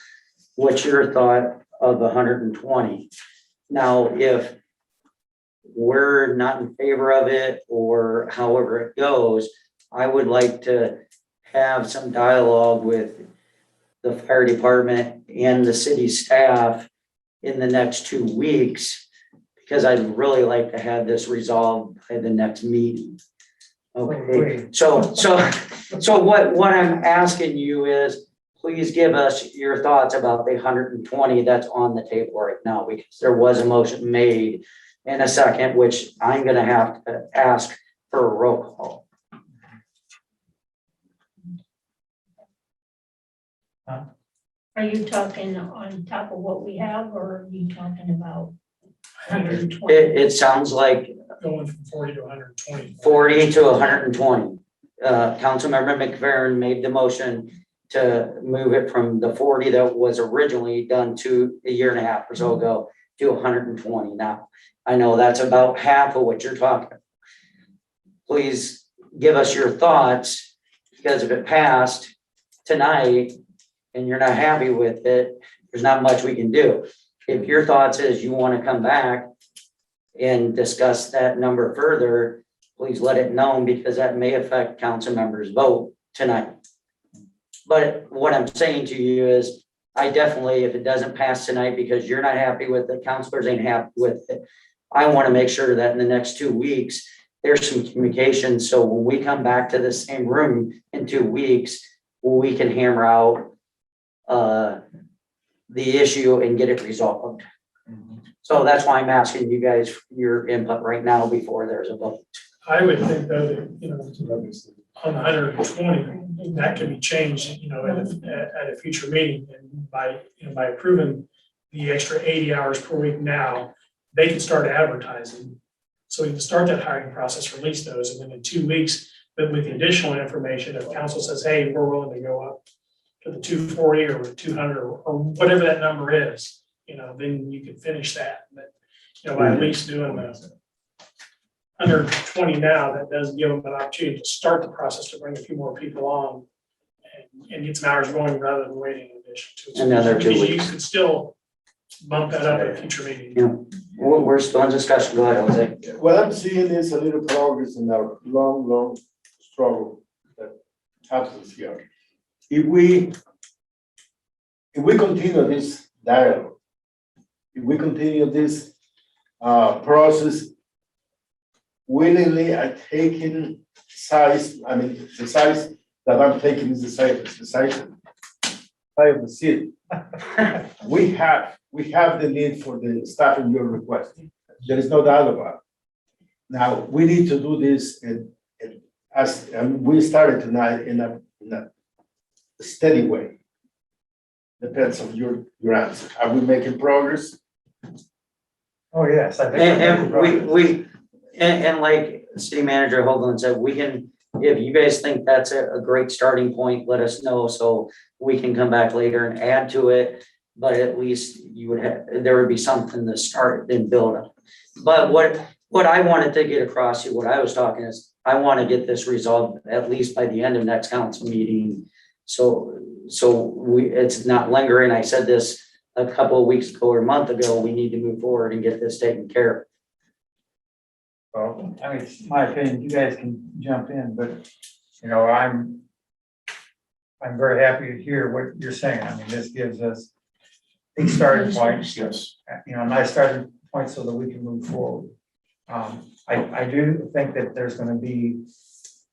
what's your thought of 120? Now, if we're not in favor of it or however it goes, I would like to have some dialogue with the fire department and the city staff in the next 2 weeks, because I'd really like to have this resolved by the next meeting. Okay, so what I'm asking you is, please give us your thoughts about the 120 that's on the table right now, because there was a motion made in a second, which I'm gonna have to ask for a roll call. Are you talking on top of what we have, or are you talking about 120? It sounds like Going from 40 to 120. 40 to 120. Councilmember McFerrin made the motion to move it from the 40 that was originally done to a year and a half or so ago to 120 now. I know that's about half of what you're talking about. Please give us your thoughts, because if it passed tonight and you're not happy with it, there's not much we can do. If your thoughts is you want to come back and discuss that number further, please let it known, because that may affect council members' vote tonight. But what I'm saying to you is, I definitely, if it doesn't pass tonight because you're not happy with it, councilors ain't happy with it, I want to make sure that in the next 2 weeks, there's some communication, so when we come back to the same room in 2 weeks, we can hammer out the issue and get it resolved. So that's why I'm asking you guys your input right now before there's a vote. I would think though that, you know, on the 120, that can be changed, you know, at a future meeting, and by approving the extra 80 hours per week now, they can start advertising. So we can start that hiring process, release those, and then in 2 weeks, but with the additional information, if council says, hey, we're willing to go up to the 240 or 200 or whatever that number is, you know, then you can finish that. But, you know, by at least doing the under 20 now, that does give them an opportunity to start the process to bring a few more people on and get some hours going rather than waiting in addition to. Another 2 Because weeks. you could still bump that up at a future meeting. Yeah. We're still in discussion. Go ahead, Jose. What I'm seeing is a little progress in our long struggle that happens here. If we continue this dialogue, if we continue this process willingly, I taking size, I mean, the size that I'm taking is the size of the city. We have the need for the staffing you're requesting. There is no doubt about it. Now, we need to do this And we started tonight in a steady way. Depends on your answer. Are we making progress? Oh, yes, I think. we're making And progress. and like city manager Hoagland said, we can, if you guys think that's a great starting point, let us know so we can come back later and add to it. But at least you would have, there would be something to start and build up. But what I wanted to get across here, what I was talking is, I want to get this resolved at least by the end of next council meeting. So it's not lingering. I said this a couple of weeks ago or a month ago, we need to move forward and get this taken care of. Well, I mean, it's my opinion, you guys can jump in, but, you know, I'm very happy to hear what you're saying. I mean, this gives us a starting point, Yes. you know, a nice starting point so that we can move forward. I do think that there's gonna be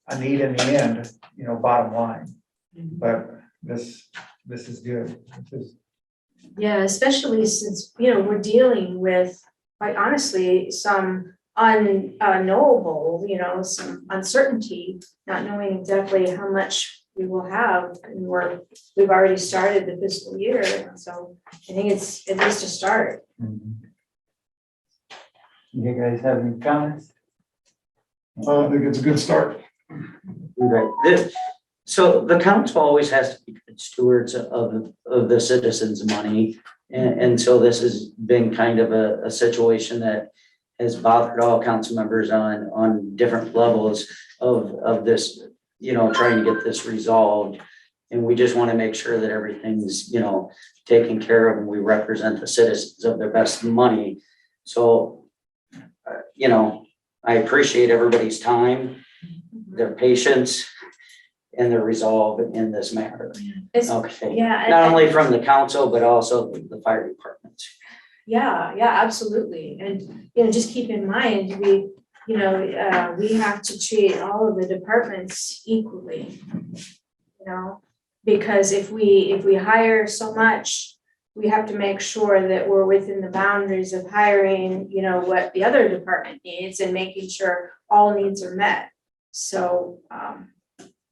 a need in the end, you know, bottom line, but this is good. This is, Yeah, especially since, you know, we're dealing with, quite honestly, some unknowable, you know, some uncertainty, not knowing exactly how much we will have, and we've already started the fiscal year, so I think it's at least a start. you guys have any comments? I think it's a good start. Right. So the council always has to be good stewards of the citizens' money. And so this has been kind of a situation that has bothered all council members on different levels of this, you know, trying to get this resolved. And we just want to make sure that everything's, you know, taken care of and we represent the citizens of their best money. So, you know, I appreciate everybody's time, their patience, and their resolve in this matter. It's, Okay, yeah. not and- only from the council, but also the fire department. Yeah, absolutely. And, you know, just keep in mind, we have to treat all of the departments equally. You know, because if we hire so much, we have to make sure that we're within the boundaries of hiring, you know, what the other department needs and making sure all needs are met. So,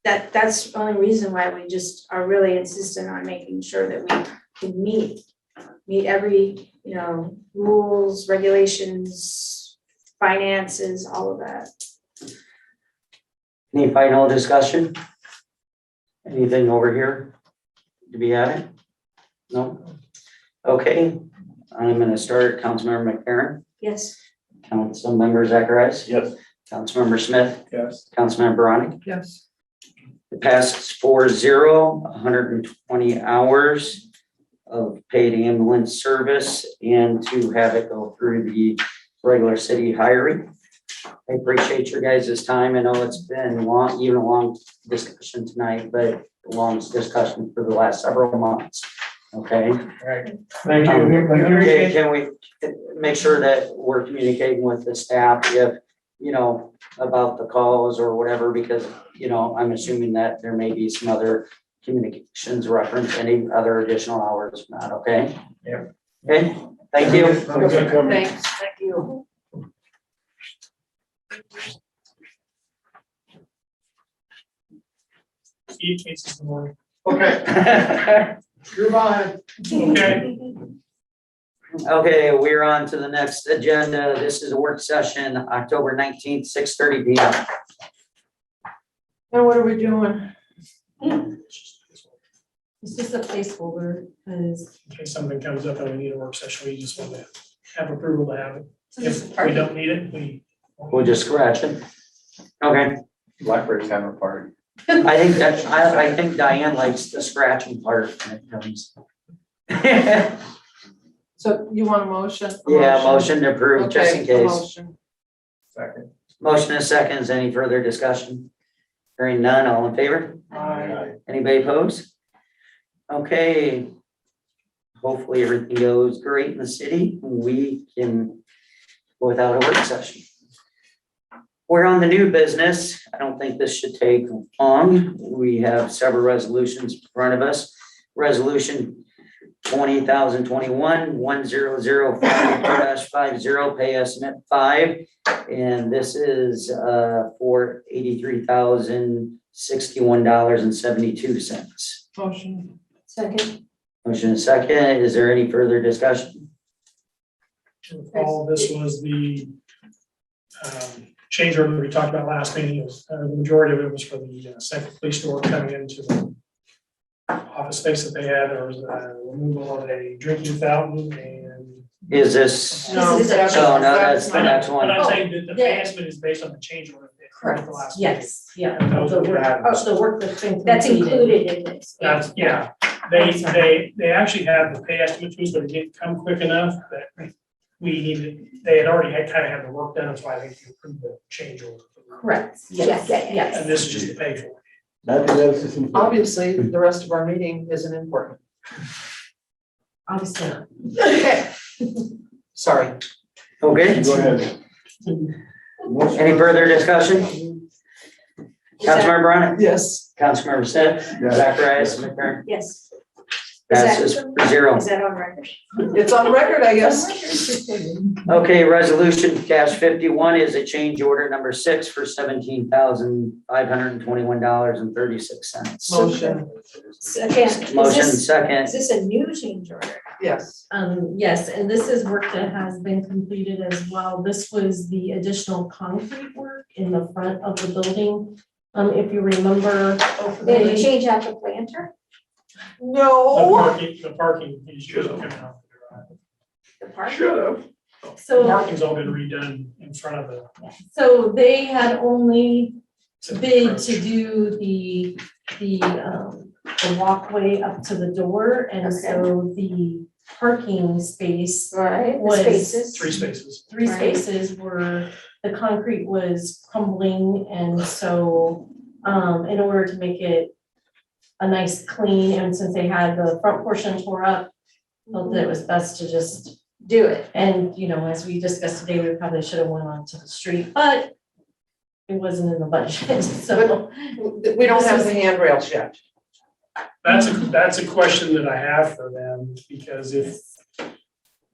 that's the only reason why we just are really insistent on making sure that we can meet every, you know, rules, regulations, finances, all of that. Any final discussion? Anything over here to be added? No? Okay, I'm gonna start. Councilmember McFerrin, Yes. Councilmember Zacharias, Yes. Councilmember Smith, Yes. Councilmember Browning. Yes. It passes 4-0, 120 hours of paid ambulance service and to have it go through the regular city hiring. I appreciate your guys' time. I know it's been long, even a long discussion tonight, but a long discussion for the last several months. Okay? Right. Thank you. Okay, can we make sure that we're communicating with the staff if, you know, about the calls or whatever, because, you know, I'm assuming that there may be some other communications reference, any other additional hours, not, okay? Yep. Okay, thank you. Thanks, thank you. Eat cases in the morning. Okay, goodbye. Okay. Okay, we're on to the next agenda. This is a work session, October 19th, 6:30 p.m. Now what are we doing? It's just a placeholder, because. In case something comes up and we need a work session, we just want to have approval to have it. If we don't need it, we. We'll just scratch it. Okay, Blackberry's having a party. I think Diane likes the scratching part when it comes. So you want a motion? Yeah, motion to approve, just in Okay, a case. motion. Second. Motion is seconds. Any further discussion? Hearing none, all in favor? Aye. Anybody opposed? Okay. Hopefully everything goes great in the city. We can go without a work session. We're on the new business. I don't think this should take long. We have several resolutions in front of us. Resolution 20,021, 1005-50, pay estimate 5. And this is for $83,061.72. Motion. Second. Motion and second. Is there any further discussion? All this was the change order we talked about last meeting. It was, the majority of it was for the second police door coming into the office space that they had. There was a removal of a drinking fountain and. Is this? No, This is a- that's- Oh, no, that's the not- next But one. I'm saying that the yeah. estimate is based on the change order. Correct, The last meeting. yes, yeah. And those The are the work, items. the work that's been That's completed. included in this. That's, yeah, they actually had the pay estimate to us, but it didn't come quick enough that we needed, they had already kind of had the work done, that's why I think you approved the change order. Correct, yes, yes. And this is just the pay for it. Nothing else is important. Obviously, the rest of our meeting isn't important. Obviously not. Okay. Sorry. Okay, Go ahead. any further discussion? Councilmember Bryan? Yes. Councilmember Smith? Yes. Zacharias? McFerrin? Yes. Passes 4-0. Is that on record? It's on record, I guess. Okay, resolution -51 is a change order number 6 for $17,521.36. Motion. Second. Motion Is second. this a new change order? Yes. Yes, and this is work that has been completed as well. This was the additional concrete work in the front of the building. If you remember. Did you change out the planter? No. The parking, you should have come out. The park? Should've. So, Parking's all been redone in front of the. so they had only bid approach. to do the walkway up to the door, and so the parking space, Right, the Was- spaces. 3 spaces. three Right. spaces were, the concrete was crumbling, and so, in order to make it a nice clean, and since they had the front portion tore up, felt that it was best to just Do it. and, you know, as we discussed today, we probably should have went onto the street, but it wasn't in the budget, so. We don't have the handrails yet. That's a question that I have for them, because if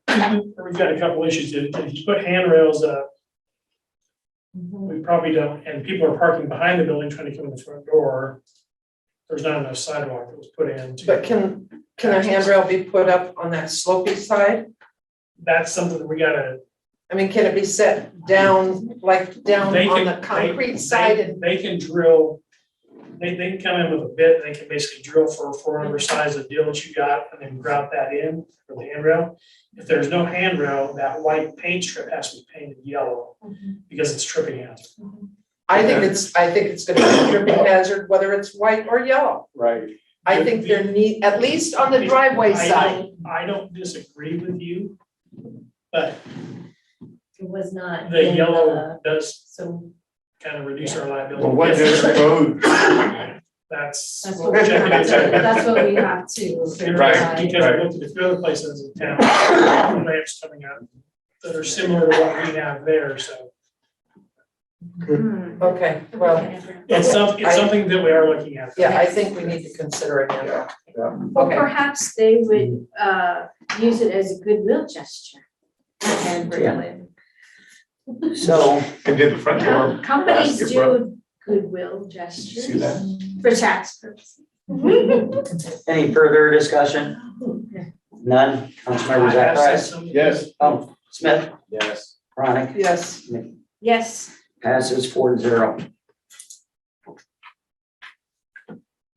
we've got a couple issues, if you put handrails up, we probably don't, and people are parking behind the building trying to come in the front door. There's not enough sidewalk that was put in. But can a handrail be put up on that slopey side? That's something that we gotta. I mean, can it be set down, like down They on can- the concrete side and? They can drill, they can come in with a bit, they can basically drill for whatever size of deal that you got, and then grout that in for the handrail. If there's no handrail, that white paint strip has to be painted yellow, because it's tripping hazard. I think it's gonna be a tripping hazard, whether it's white or yellow. Right. I think there need, at least on the driveway side. I don't disagree with you, but It was not. the in yellow does So kind of reduce our liability. But what does the code? That's. that's what we have to, that's what we have to verify. Right, because I looked at a few other places in town, ramps coming up that are similar to what we have there, so. Okay, well, It's something that we are looking at. yeah, I think we need to consider it now. Or Okay, perhaps they would use it as a goodwill gesture. And really. So, And did the front door. Companies basket, bro? do goodwill gestures See that? for tax purposes. any further discussion? None? Councilmember I have Zacharias? some- Yes. Oh, Smith? Yes. Chronic? yes, Yes. Passes 4-0.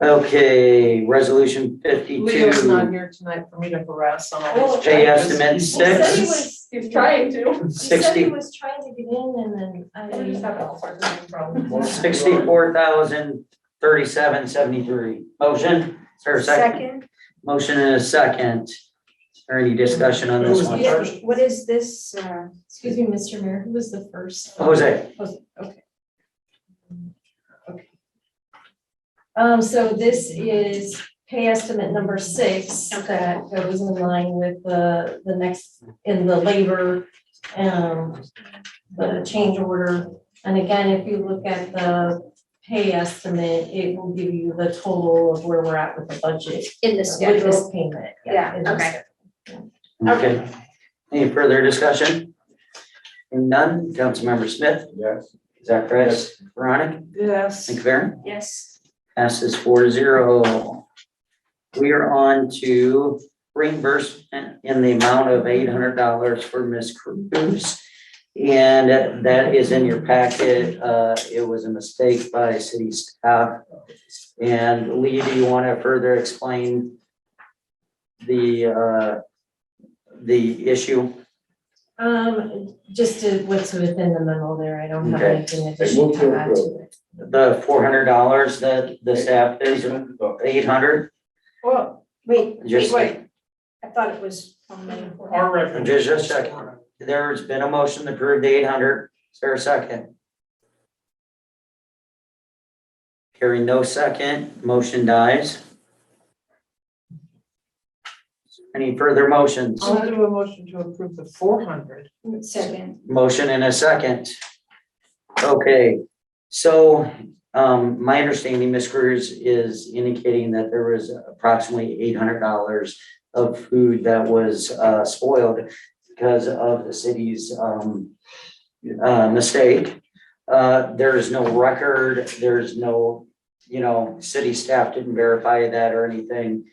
Okay, resolution Leo's not 52, here tonight for me to harass on all these pay changes. estimate He said he 6, was, he was trying to. He said he 60. was trying to get in, and then I just have all sorts of problems. 64,037.73. Motion, is there a second? Second. Motion and a second. Is there any discussion on this one? Yeah, what is this? Excuse me, Mr. Mayor, who was the first? Jose, Okay. So this is pay estimate number 6 that goes in line with the next, in the labor, the change order. And again, if you look at the pay estimate, it will give you the total of where we're at with the budget. In the With schedule. this payment, Yeah, in the okay. schedule. Okay. Any further discussion? Hearing none, Councilmember Smith, Yes. Zacharias, Veronica, Yes. McFerrin, Yes. passes 4-0. We are on to reimbursement in the amount of $800 for Ms. Cruz. And that is in your packet. It was a mistake by city staff. And Lee, do you want to further explain the issue? Just what's within the memo there, I don't have Okay. anything additional to add to it. The $400 that the staff is, 800? Well, wait, Just- wait. I thought it was on my. Our recommendation. Just a second. There's been a motion to approve the 800. Is there a second? Hearing no second, motion dies. Any further motions? I'll do a motion to approve the 400. Second. Motion in a second. Okay, so, my understanding, Ms. Cruz is indicating that there was approximately $800 of food that was, spoiled because of the city's, mistake. There is no record, there's no, city staff didn't verify that or anything.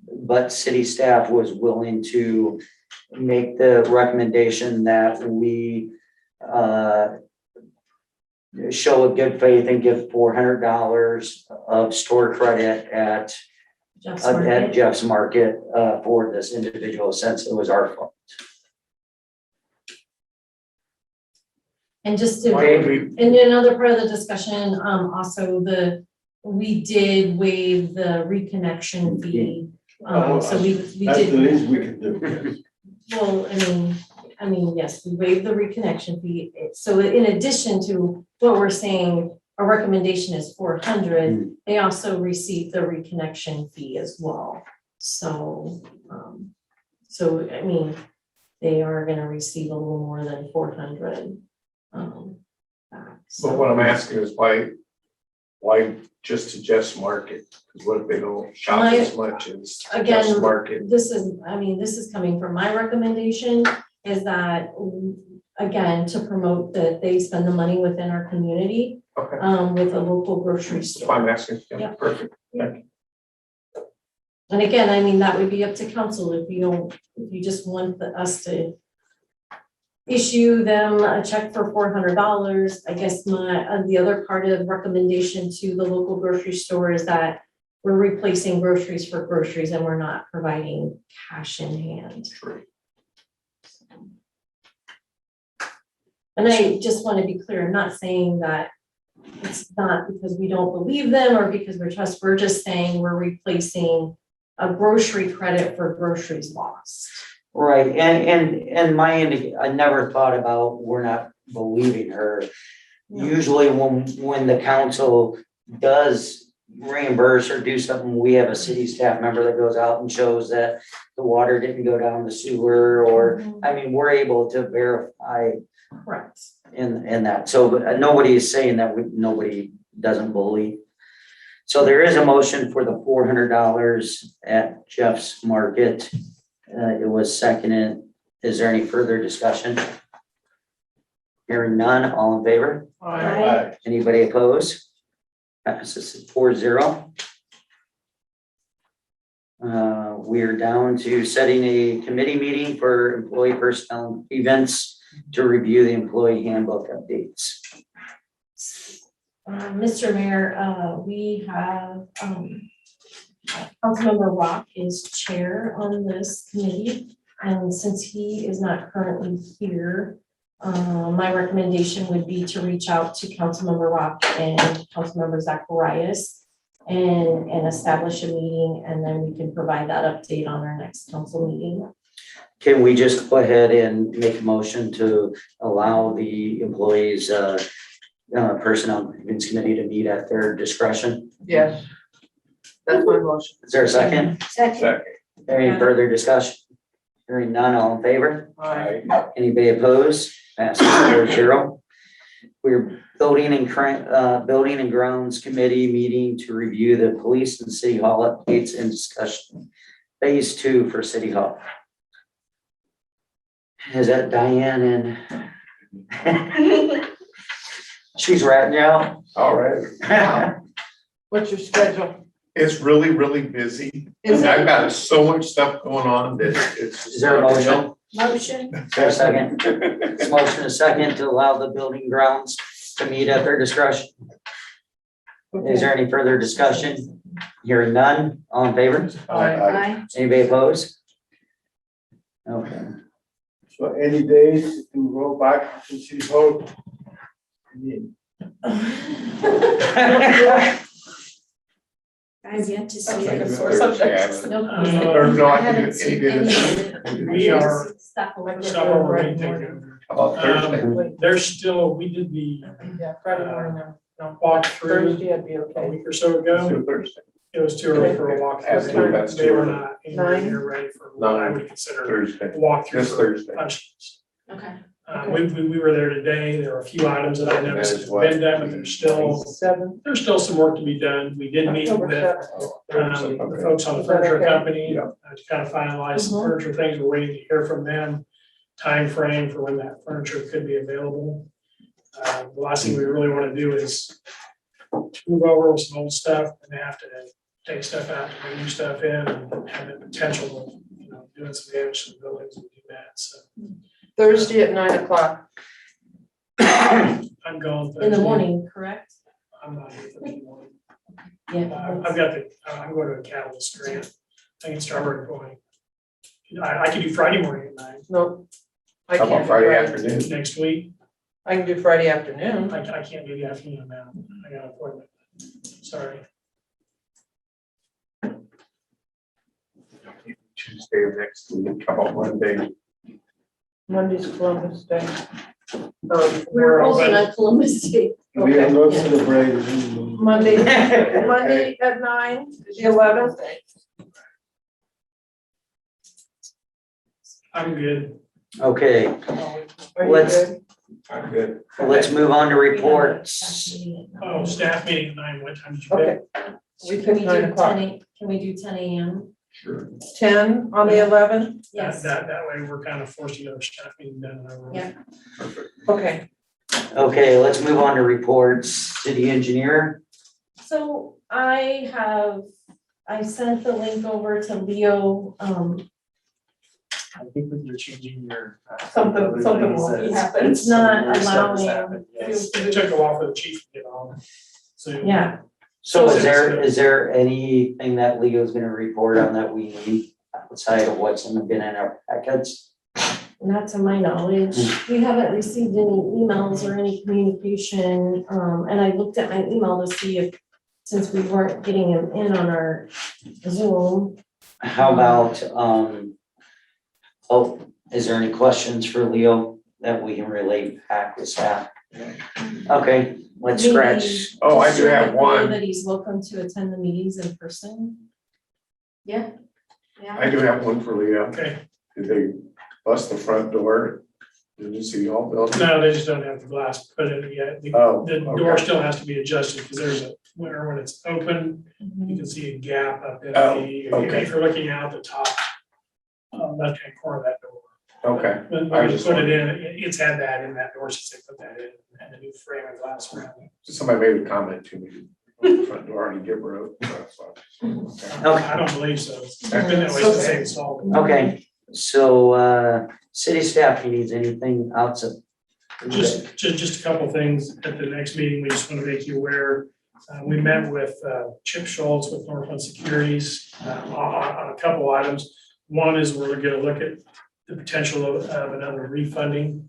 But city staff was willing to make the recommendation that we show a good faith and give $400 of store credit at Jeff's Market. Jeff's Market for this individual, since it was our fault. And just to, Okay. and another part of the discussion, also we did waive the reconnection fee. So we That's the did, least we can do. well, I mean, yes, we waived the reconnection fee. So in addition to what we're saying, our recommendation is 400, they also received the reconnection fee as well. So, I mean, they are gonna receive a little more than 400. Back, so. But what I'm asking is why just to Jeff's Market? Because what if they don't shop as much as Jeff's Again, Market? this is coming from my recommendation, is that, again, to promote that they spend the money within our community, Okay, with a local grocery that's store. why I'm asking. Yeah, Yeah. perfect. And again, I mean, that would be up to council if you just want us to issue them a check for $400. I guess the other part of recommendation to the local grocery store is that we're replacing groceries for groceries and we're not providing cash in hand. True. And I just want to be clear, I'm not saying that it's not because we don't believe them or because we're just saying we're replacing a grocery credit for groceries lost. Right, and I never thought about, we're not believing her. No. Usually when the council does reimburse or do something, we have a city staff member that goes out and shows that the water didn't go down the sewer, or, I mean, we're able to verify Correct. in that. So but nobody is saying that nobody doesn't believe. So there is a motion for the $400 at Jeff's Market. It was seconded. Is there any further discussion? Hearing none, all in favor? Aye. Anybody opposed? Passes 4-0. We're down to setting a committee meeting for employee personnel events to review the employee handbook updates. Mr. Mayor, we have, Councilmember Rock is chair on this committee, and since he is not currently here, my recommendation would be to reach out to Councilmember Rock and Councilmember Zacharias and establish a meeting, and then we can provide that update on our next council meeting. Can we just go ahead and make a motion to allow the employees, personnel grievance committee to meet at their discretion? Yes. That's my motion. Is there a second? Second. Any further discussion? Hearing none, all in favor? Aye. Anybody opposed? Passes 4-0. Building and Grounds Committee meeting to review the police and city hall updates and discussion. Phase 2 for City Hall. Is that Diane and? She's ratting you out. All right. What's your schedule? It's really, really busy. Is I've it? got so much stuff going on that it's. Is there a motion? Motion. Is there a second? It's motion a second to allow the building grounds to meet at their discretion. Is there any further discussion? Hearing none, all in favor? Aye. Anybody opposed? Okay. So any days to roll back to City Hall? I mean, I've yet to see Okay. it. Sore subjects. Nope. Or no, I I haven't think seen any any day. of it. We are- Stuff over there. Stop over and take it. About Thursday. There's still, we did the Yeah, Friday morning, no. walk through Thursday, I'd be a okay. week or so ago. So Thursday, It was too early for a walk That's through. that's They too were early. not anywhere near ready for what I would consider Thursday, a walk through this for Thursday. punch lists. Okay. We were there today. There were a few items that I noticed That is that what- have been done, but there's still some work to be done. We did meet October with 7th. the Okay. folks on the Is that furniture okay? company Yeah. to kind of finalize some Mhm. furniture things. We're waiting to hear from them. Time frame for when that furniture could be available. The last thing we really want to do is move over with some old stuff and have to take stuff out to bring new stuff in and have the potential of, doing some damage to the buildings and do that. So Thursday at 9:00. I'm going. In the Thursday. morning, correct? I'm not here Thursday morning. Yeah. I've got I'm going to a catalyst grant, I think it's Strawberry Point. I could do Friday morning at 9, No. I How can't about do Friday afternoon? next week, I can do Friday afternoon. I can't do the afternoon now, I got an appointment, sorry. Tuesday of next week, how about Monday? Monday's Columbus Day. We're open on Columbus Day. we are Okay. not Yeah. celebrating. Monday, Monday at 9, the 11th. I'm good. Okay, Are you Let's- good? I'm good. let's move on to reports. Oh, staff meeting at 9, what time did you Okay. pick? We Can picked we 9 do o'clock. 10 can we do 10 AM? Sure. 10 on the 11th? Yes. That way we're kind of forced to get our staff meeting done. in our room. Yeah. Okay. Okay, let's move on to reports. City engineer. So I sent the link over to Leo, I think that you're changing your. Something will be happening. it's not Some stuff has allowing. happened, yes. It took a while for the chief to get on. So. Yeah, So is there anything that Leo's gonna report on that we need outside of what's been in our packets? not to my knowledge. We haven't received any emails or any communication. And I looked at my email to see if, since we weren't getting him in on our Zoom. How about, is there any questions for Leo that we can relate back with staff? Okay, let's Maybe scratch. Oh, I just do share have with Leo one. That he's welcome to attend the meetings in person. Yeah. I do have one for Leah. Okay, Did they bust the front door in the city hall building? no, they just don't have the glass put in it yet. Oh, The door okay. still has to be adjusted because there's when it's open, you can see a gap up in Oh, the, okay. if you're looking out the top left-hand corner of that door. Okay, When I you was put it just in, it's had that in that door since they put that in, and the new frame and glass around it. somebody made a comment to me, on the front door already get broke. That's why. Okay. I don't believe so. It's been that way since they installed it. Okay, so, city staff, you needs anything outside? Just a couple things at the next meeting, we just want to make you aware. We met with Chip Schultz with Northland Securities on a couple items. One is we're gonna look at the potential of another refunding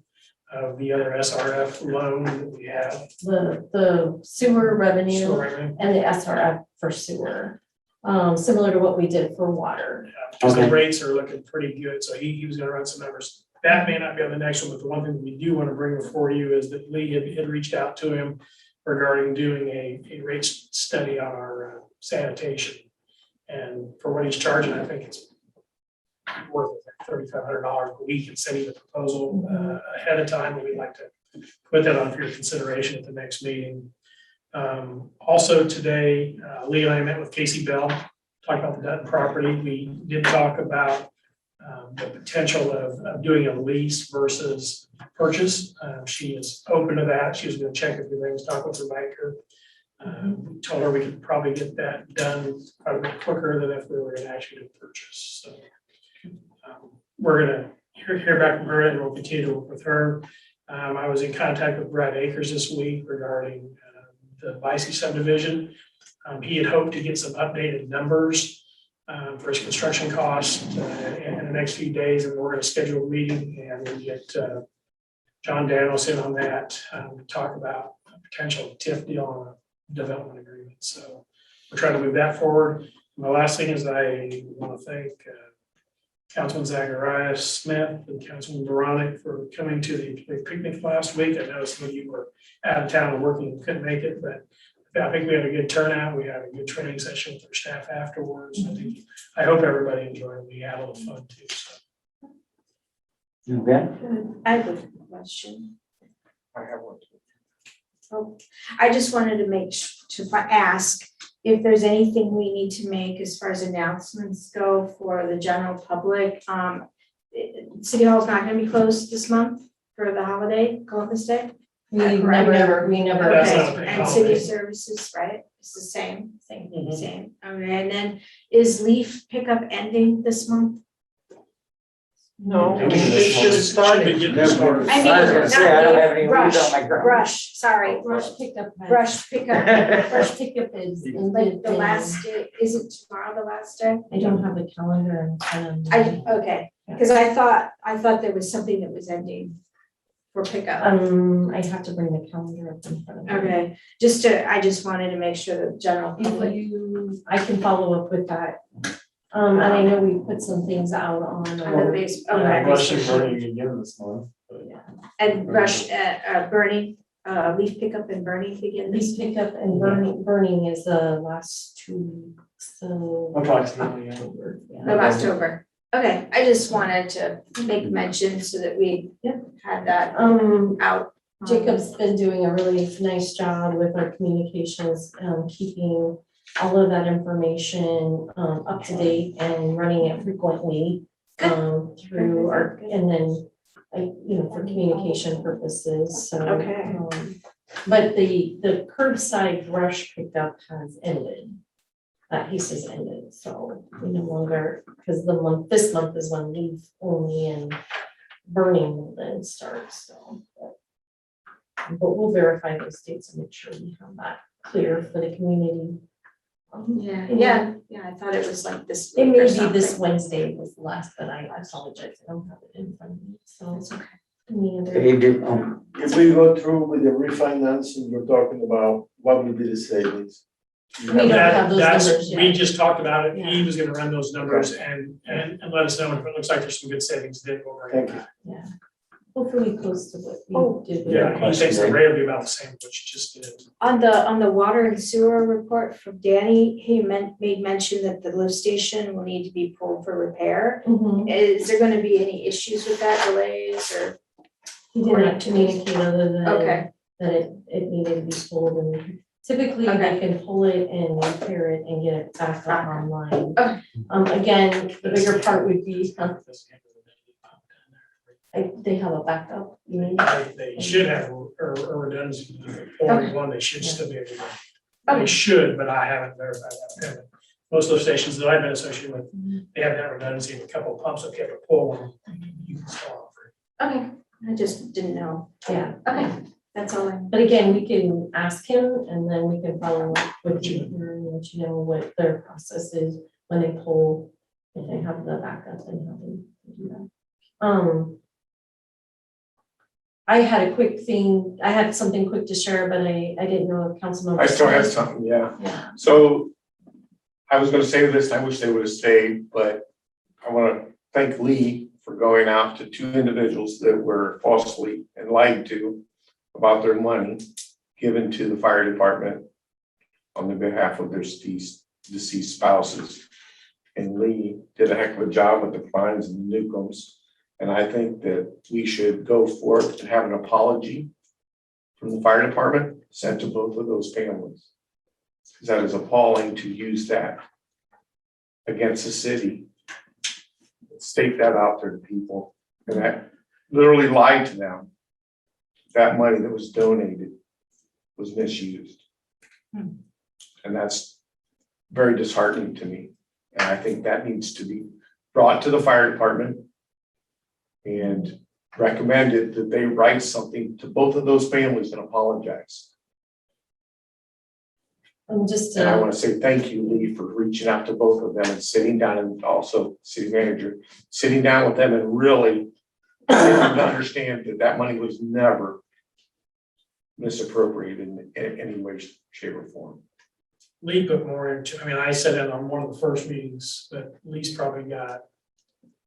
of the other SRF loan that we have. The sewer revenue So, right, and the SRF for sewer, similar to what we did for water. because the Okay. rates are looking pretty good, so he was gonna run some numbers. That may not be on the next one, but the one thing we do want to bring before you is that Lee had reached out to him regarding doing a rate study on our sanitation. And for what he's charging, I think it's worth $3,500 a week, and sending the proposal ahead of time, and we'd like to put that on for your consideration at the next meeting. Also today, Lee and I met with Casey Bell, talked about the Dutton property. We did talk about the potential of doing a lease versus purchase. She is open to that. She was gonna check a few things, talk with her banker. We told her we could probably get that done quite a bit quicker than if we were gonna actually do purchase. So we're gonna hear back from her and we'll continue to work with her. I was in contact with Brad Akers this week regarding the Bicey subdivision. He had hoped to get some updated numbers for his construction costs in the next few days, and we're gonna schedule a meeting and we'll get John Danos in on that, to talk about a potential TIF deal on a development agreement. So we're trying to move that forward. And the last thing is I want to thank Councilman Zacharias Smith and Councilman Veronic for coming to the picnic last week. I know some of you were out of town and working and couldn't make it, but I think we had a good turnout. We had a good training session with our staff afterwards. I hope everybody enjoyed it. We had a little fun too. So. Okay. I have a question. I have one. Oh, I just wanted to ask if there's anything we need to make as far as announcements go for the general public. City Hall's not gonna be closed this month for the holiday, Columbus Day. We Correct. never. That's not a Okay, big and holiday. city services, right? It's the same, Mhm. same. Okay, and then is leaf pickup ending this month? No, Maybe it this should one. have started. Should be getting started. I mean, I was gonna say, I don't have any not leaves leaf, on my ground. brush, sorry, Brush pickup. brush pickup. Brush pickup is. Like the last day, is it tomorrow the last day? I don't have the calendar in front of me. Okay, because I thought there was something that was ending for pickup. I have to bring the calendar up in front of me. Okay, I just wanted to make sure the general public. I can follow up with that. And I know we put some things out on. On the base, Yeah, okay. brush and burning again this month. But And brush, burning, leaf pickup and burning begin Leaf this week. pickup and burning is the last 2 weeks, so. approximately, yeah. Of October. Okay, I just wanted to make mention so that we had that out. Jacob's been doing a really nice job with our communications, keeping all of that information up to date and running it frequently through our, and then for communication purposes, so. Okay. But the curbside brush pickup has ended. That piece has ended, so we no longer, because this month is when leaf only and burning will then start, so. But we'll verify those dates and make sure we have that clear for the community. Yeah, I thought it was like this. It week or may be this something. Wednesday was the last, but I apologize, I don't have it in front of me, so. It's okay. Neither. Dave did, If we go through with the refinancing you're talking about, what will be the savings? We don't have those numbers We yet. just talked about it. Yeah. He was gonna run those numbers and let us know if it looks like there's some good savings, then we'll bring it Thank you. back. Yeah, hopefully close to what Oh. we did. with Yeah, our- he thinks the rate will be about the same, what you just did. On the water and sewer report from Danny, he made mention that the lift station will need to be pulled for repair. Mhm. Is there gonna be any issues with that, delays or? He did not communicate other than. Okay, That it needed to be pulled, and typically they Okay. can pull it and repair it and get it back up online. Okay. Again, the bigger part would be, they have a backup, you mean? They should have a redundancy, or one, they should still be able to. Okay. They should, but I haven't verified that. Most of the stations that I've been associated with, they have that redundancy, a couple of pumps, if you have to pull one, you can still offer it. okay, I just didn't know. Yeah, Okay, that's all I. but again, we can ask him and then we can follow up with you and let you know what their process is when they pull, if they have the backup and how they do that. I had a quick thing, I had something quick to share, but I didn't know if Councilmember. I still have something, yeah. Yeah. So I was gonna say this, and I wish they would have stayed, but I wanna thank Lee for going out to 2 individuals that were falsely and lied to about their money given to the fire department on the behalf of their deceased spouses. And Lee did a heck of a job with the fines and the Newcombs. And I think that we should go forth and have an apology from the fire department sent to both of those families. Because that is appalling to use that against the city. State that out there to people, and that literally lied to them. That money that was donated was misused. And that's very disheartening to me. And I think that needs to be brought to the fire department and recommended that they write something to both of those families and apologize. Just And I want to say thank you, Lee, for reaching out to both of them and sitting down, and also city manager, sitting down with them and really getting them to understand that that money was never misappropriated in any way, shape, or form. Lee put more into, I mean, I sat in on one of the first meetings, but Lee's probably got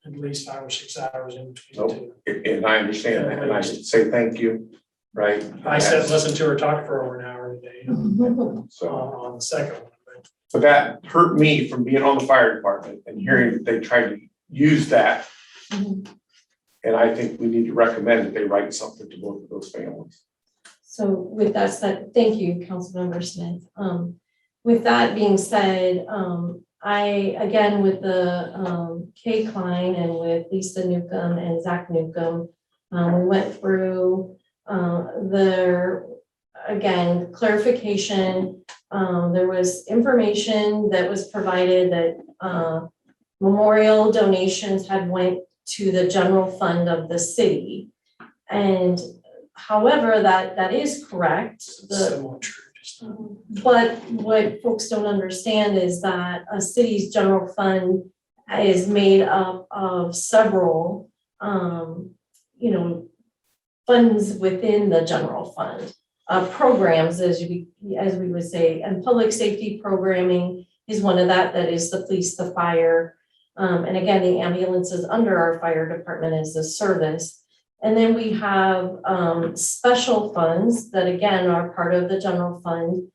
at least 5 or 6 hours in between the two. And I understand that, and I should say thank you, right? I sat and listened to her talk for over an hour a day So, on the second one. but that hurt me from being on the fire department and hearing that they tried to use that. And I think we need to recommend that they write something to both of those families. So with that said, thank you, Councilmember Smith. With that being said, I, again, with the Kay Klein and with Lisa Newcomb and Zach Newcomb, we went through their, again, clarification. There was information that was provided that memorial donations had went to the general fund of the city. And however, that is correct. Somewhat true. But what folks don't understand is that a city's general fund is made up of several, funds within the general fund. Programs, as we would say, and public safety programming is one of that is the police, the fire. And again, the ambulance is under our fire department as a service. And then we have special funds that again are part of the general fund,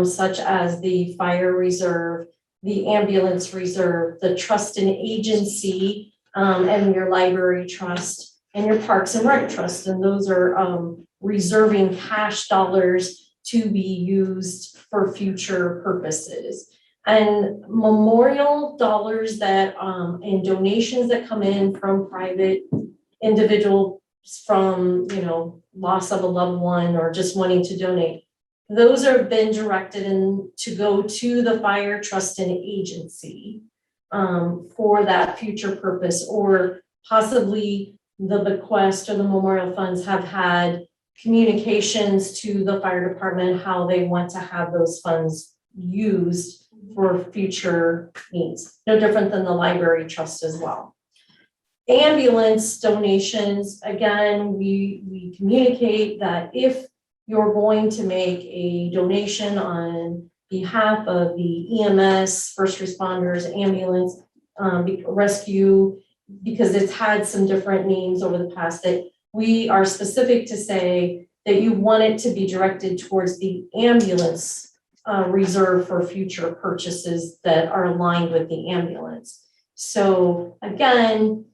such as the fire reserve, the ambulance reserve, the trust and agency, and your library trust, and your parks and rec trust. And those are reserving cash dollars to be used for future purposes. And memorial dollars that and donations that come in from private individuals from, loss of a loved one or just wanting to donate. Those have been directed to go to the fire trust and agency for that future purpose, or possibly the bequest or the memorial funds have had communications to the fire department how they want to have those funds used for future needs. No different than the library trust as well. Ambulance donations, again, we communicate that if you're going to make a donation on behalf of the EMS, first responders, ambulance, rescue, because it's had some different names over the past, that we are specific to say that you want it to be directed towards the ambulance reserve for future purchases that are aligned with the ambulance. So again,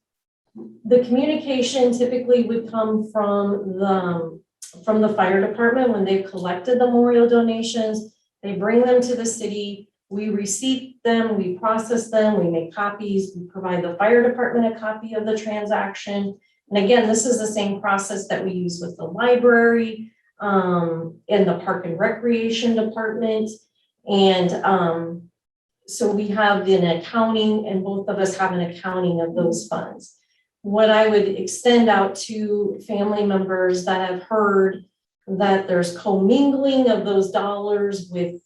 the communication typically would come from the fire department when they've collected the memorial donations. They bring them to the city, we receipt them, we process them, we make copies, we provide the fire department a copy of the transaction. And again, this is the same process that we use with the library, in the park and recreation department. And so we have an accounting, and both of us have an accounting of those funds. What I would extend out to family members that have heard that there's commingling of those dollars with,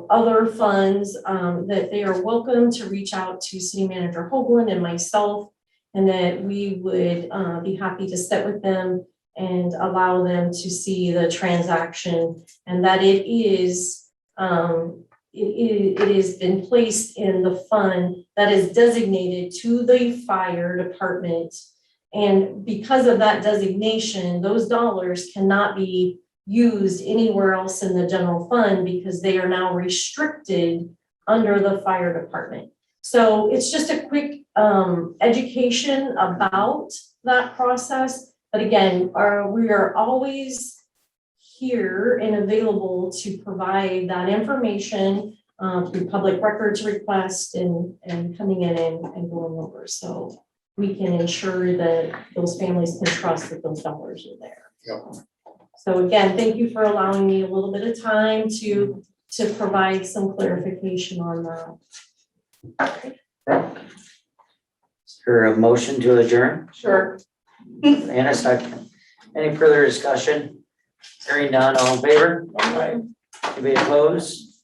other funds, that they are welcome to reach out to City Manager Hoagland and myself, and that we would be happy to sit with them and allow them to see the transaction, and that it is it has been placed in the fund that is designated to the fire department. And because of that designation, those dollars cannot be used anywhere else in the general fund because they are now restricted under the fire department. So it's just a quick education about that process. But again, we are always here and available to provide that information through public records request and coming in and going over. So we can ensure that those families can trust that those dollars are there. Yep. So again, thank you for allowing me a little bit of time to provide some clarification on that. Is there a motion to adjourn? Sure. And a second. Any further discussion? Hearing none, all in favor? Anybody opposed?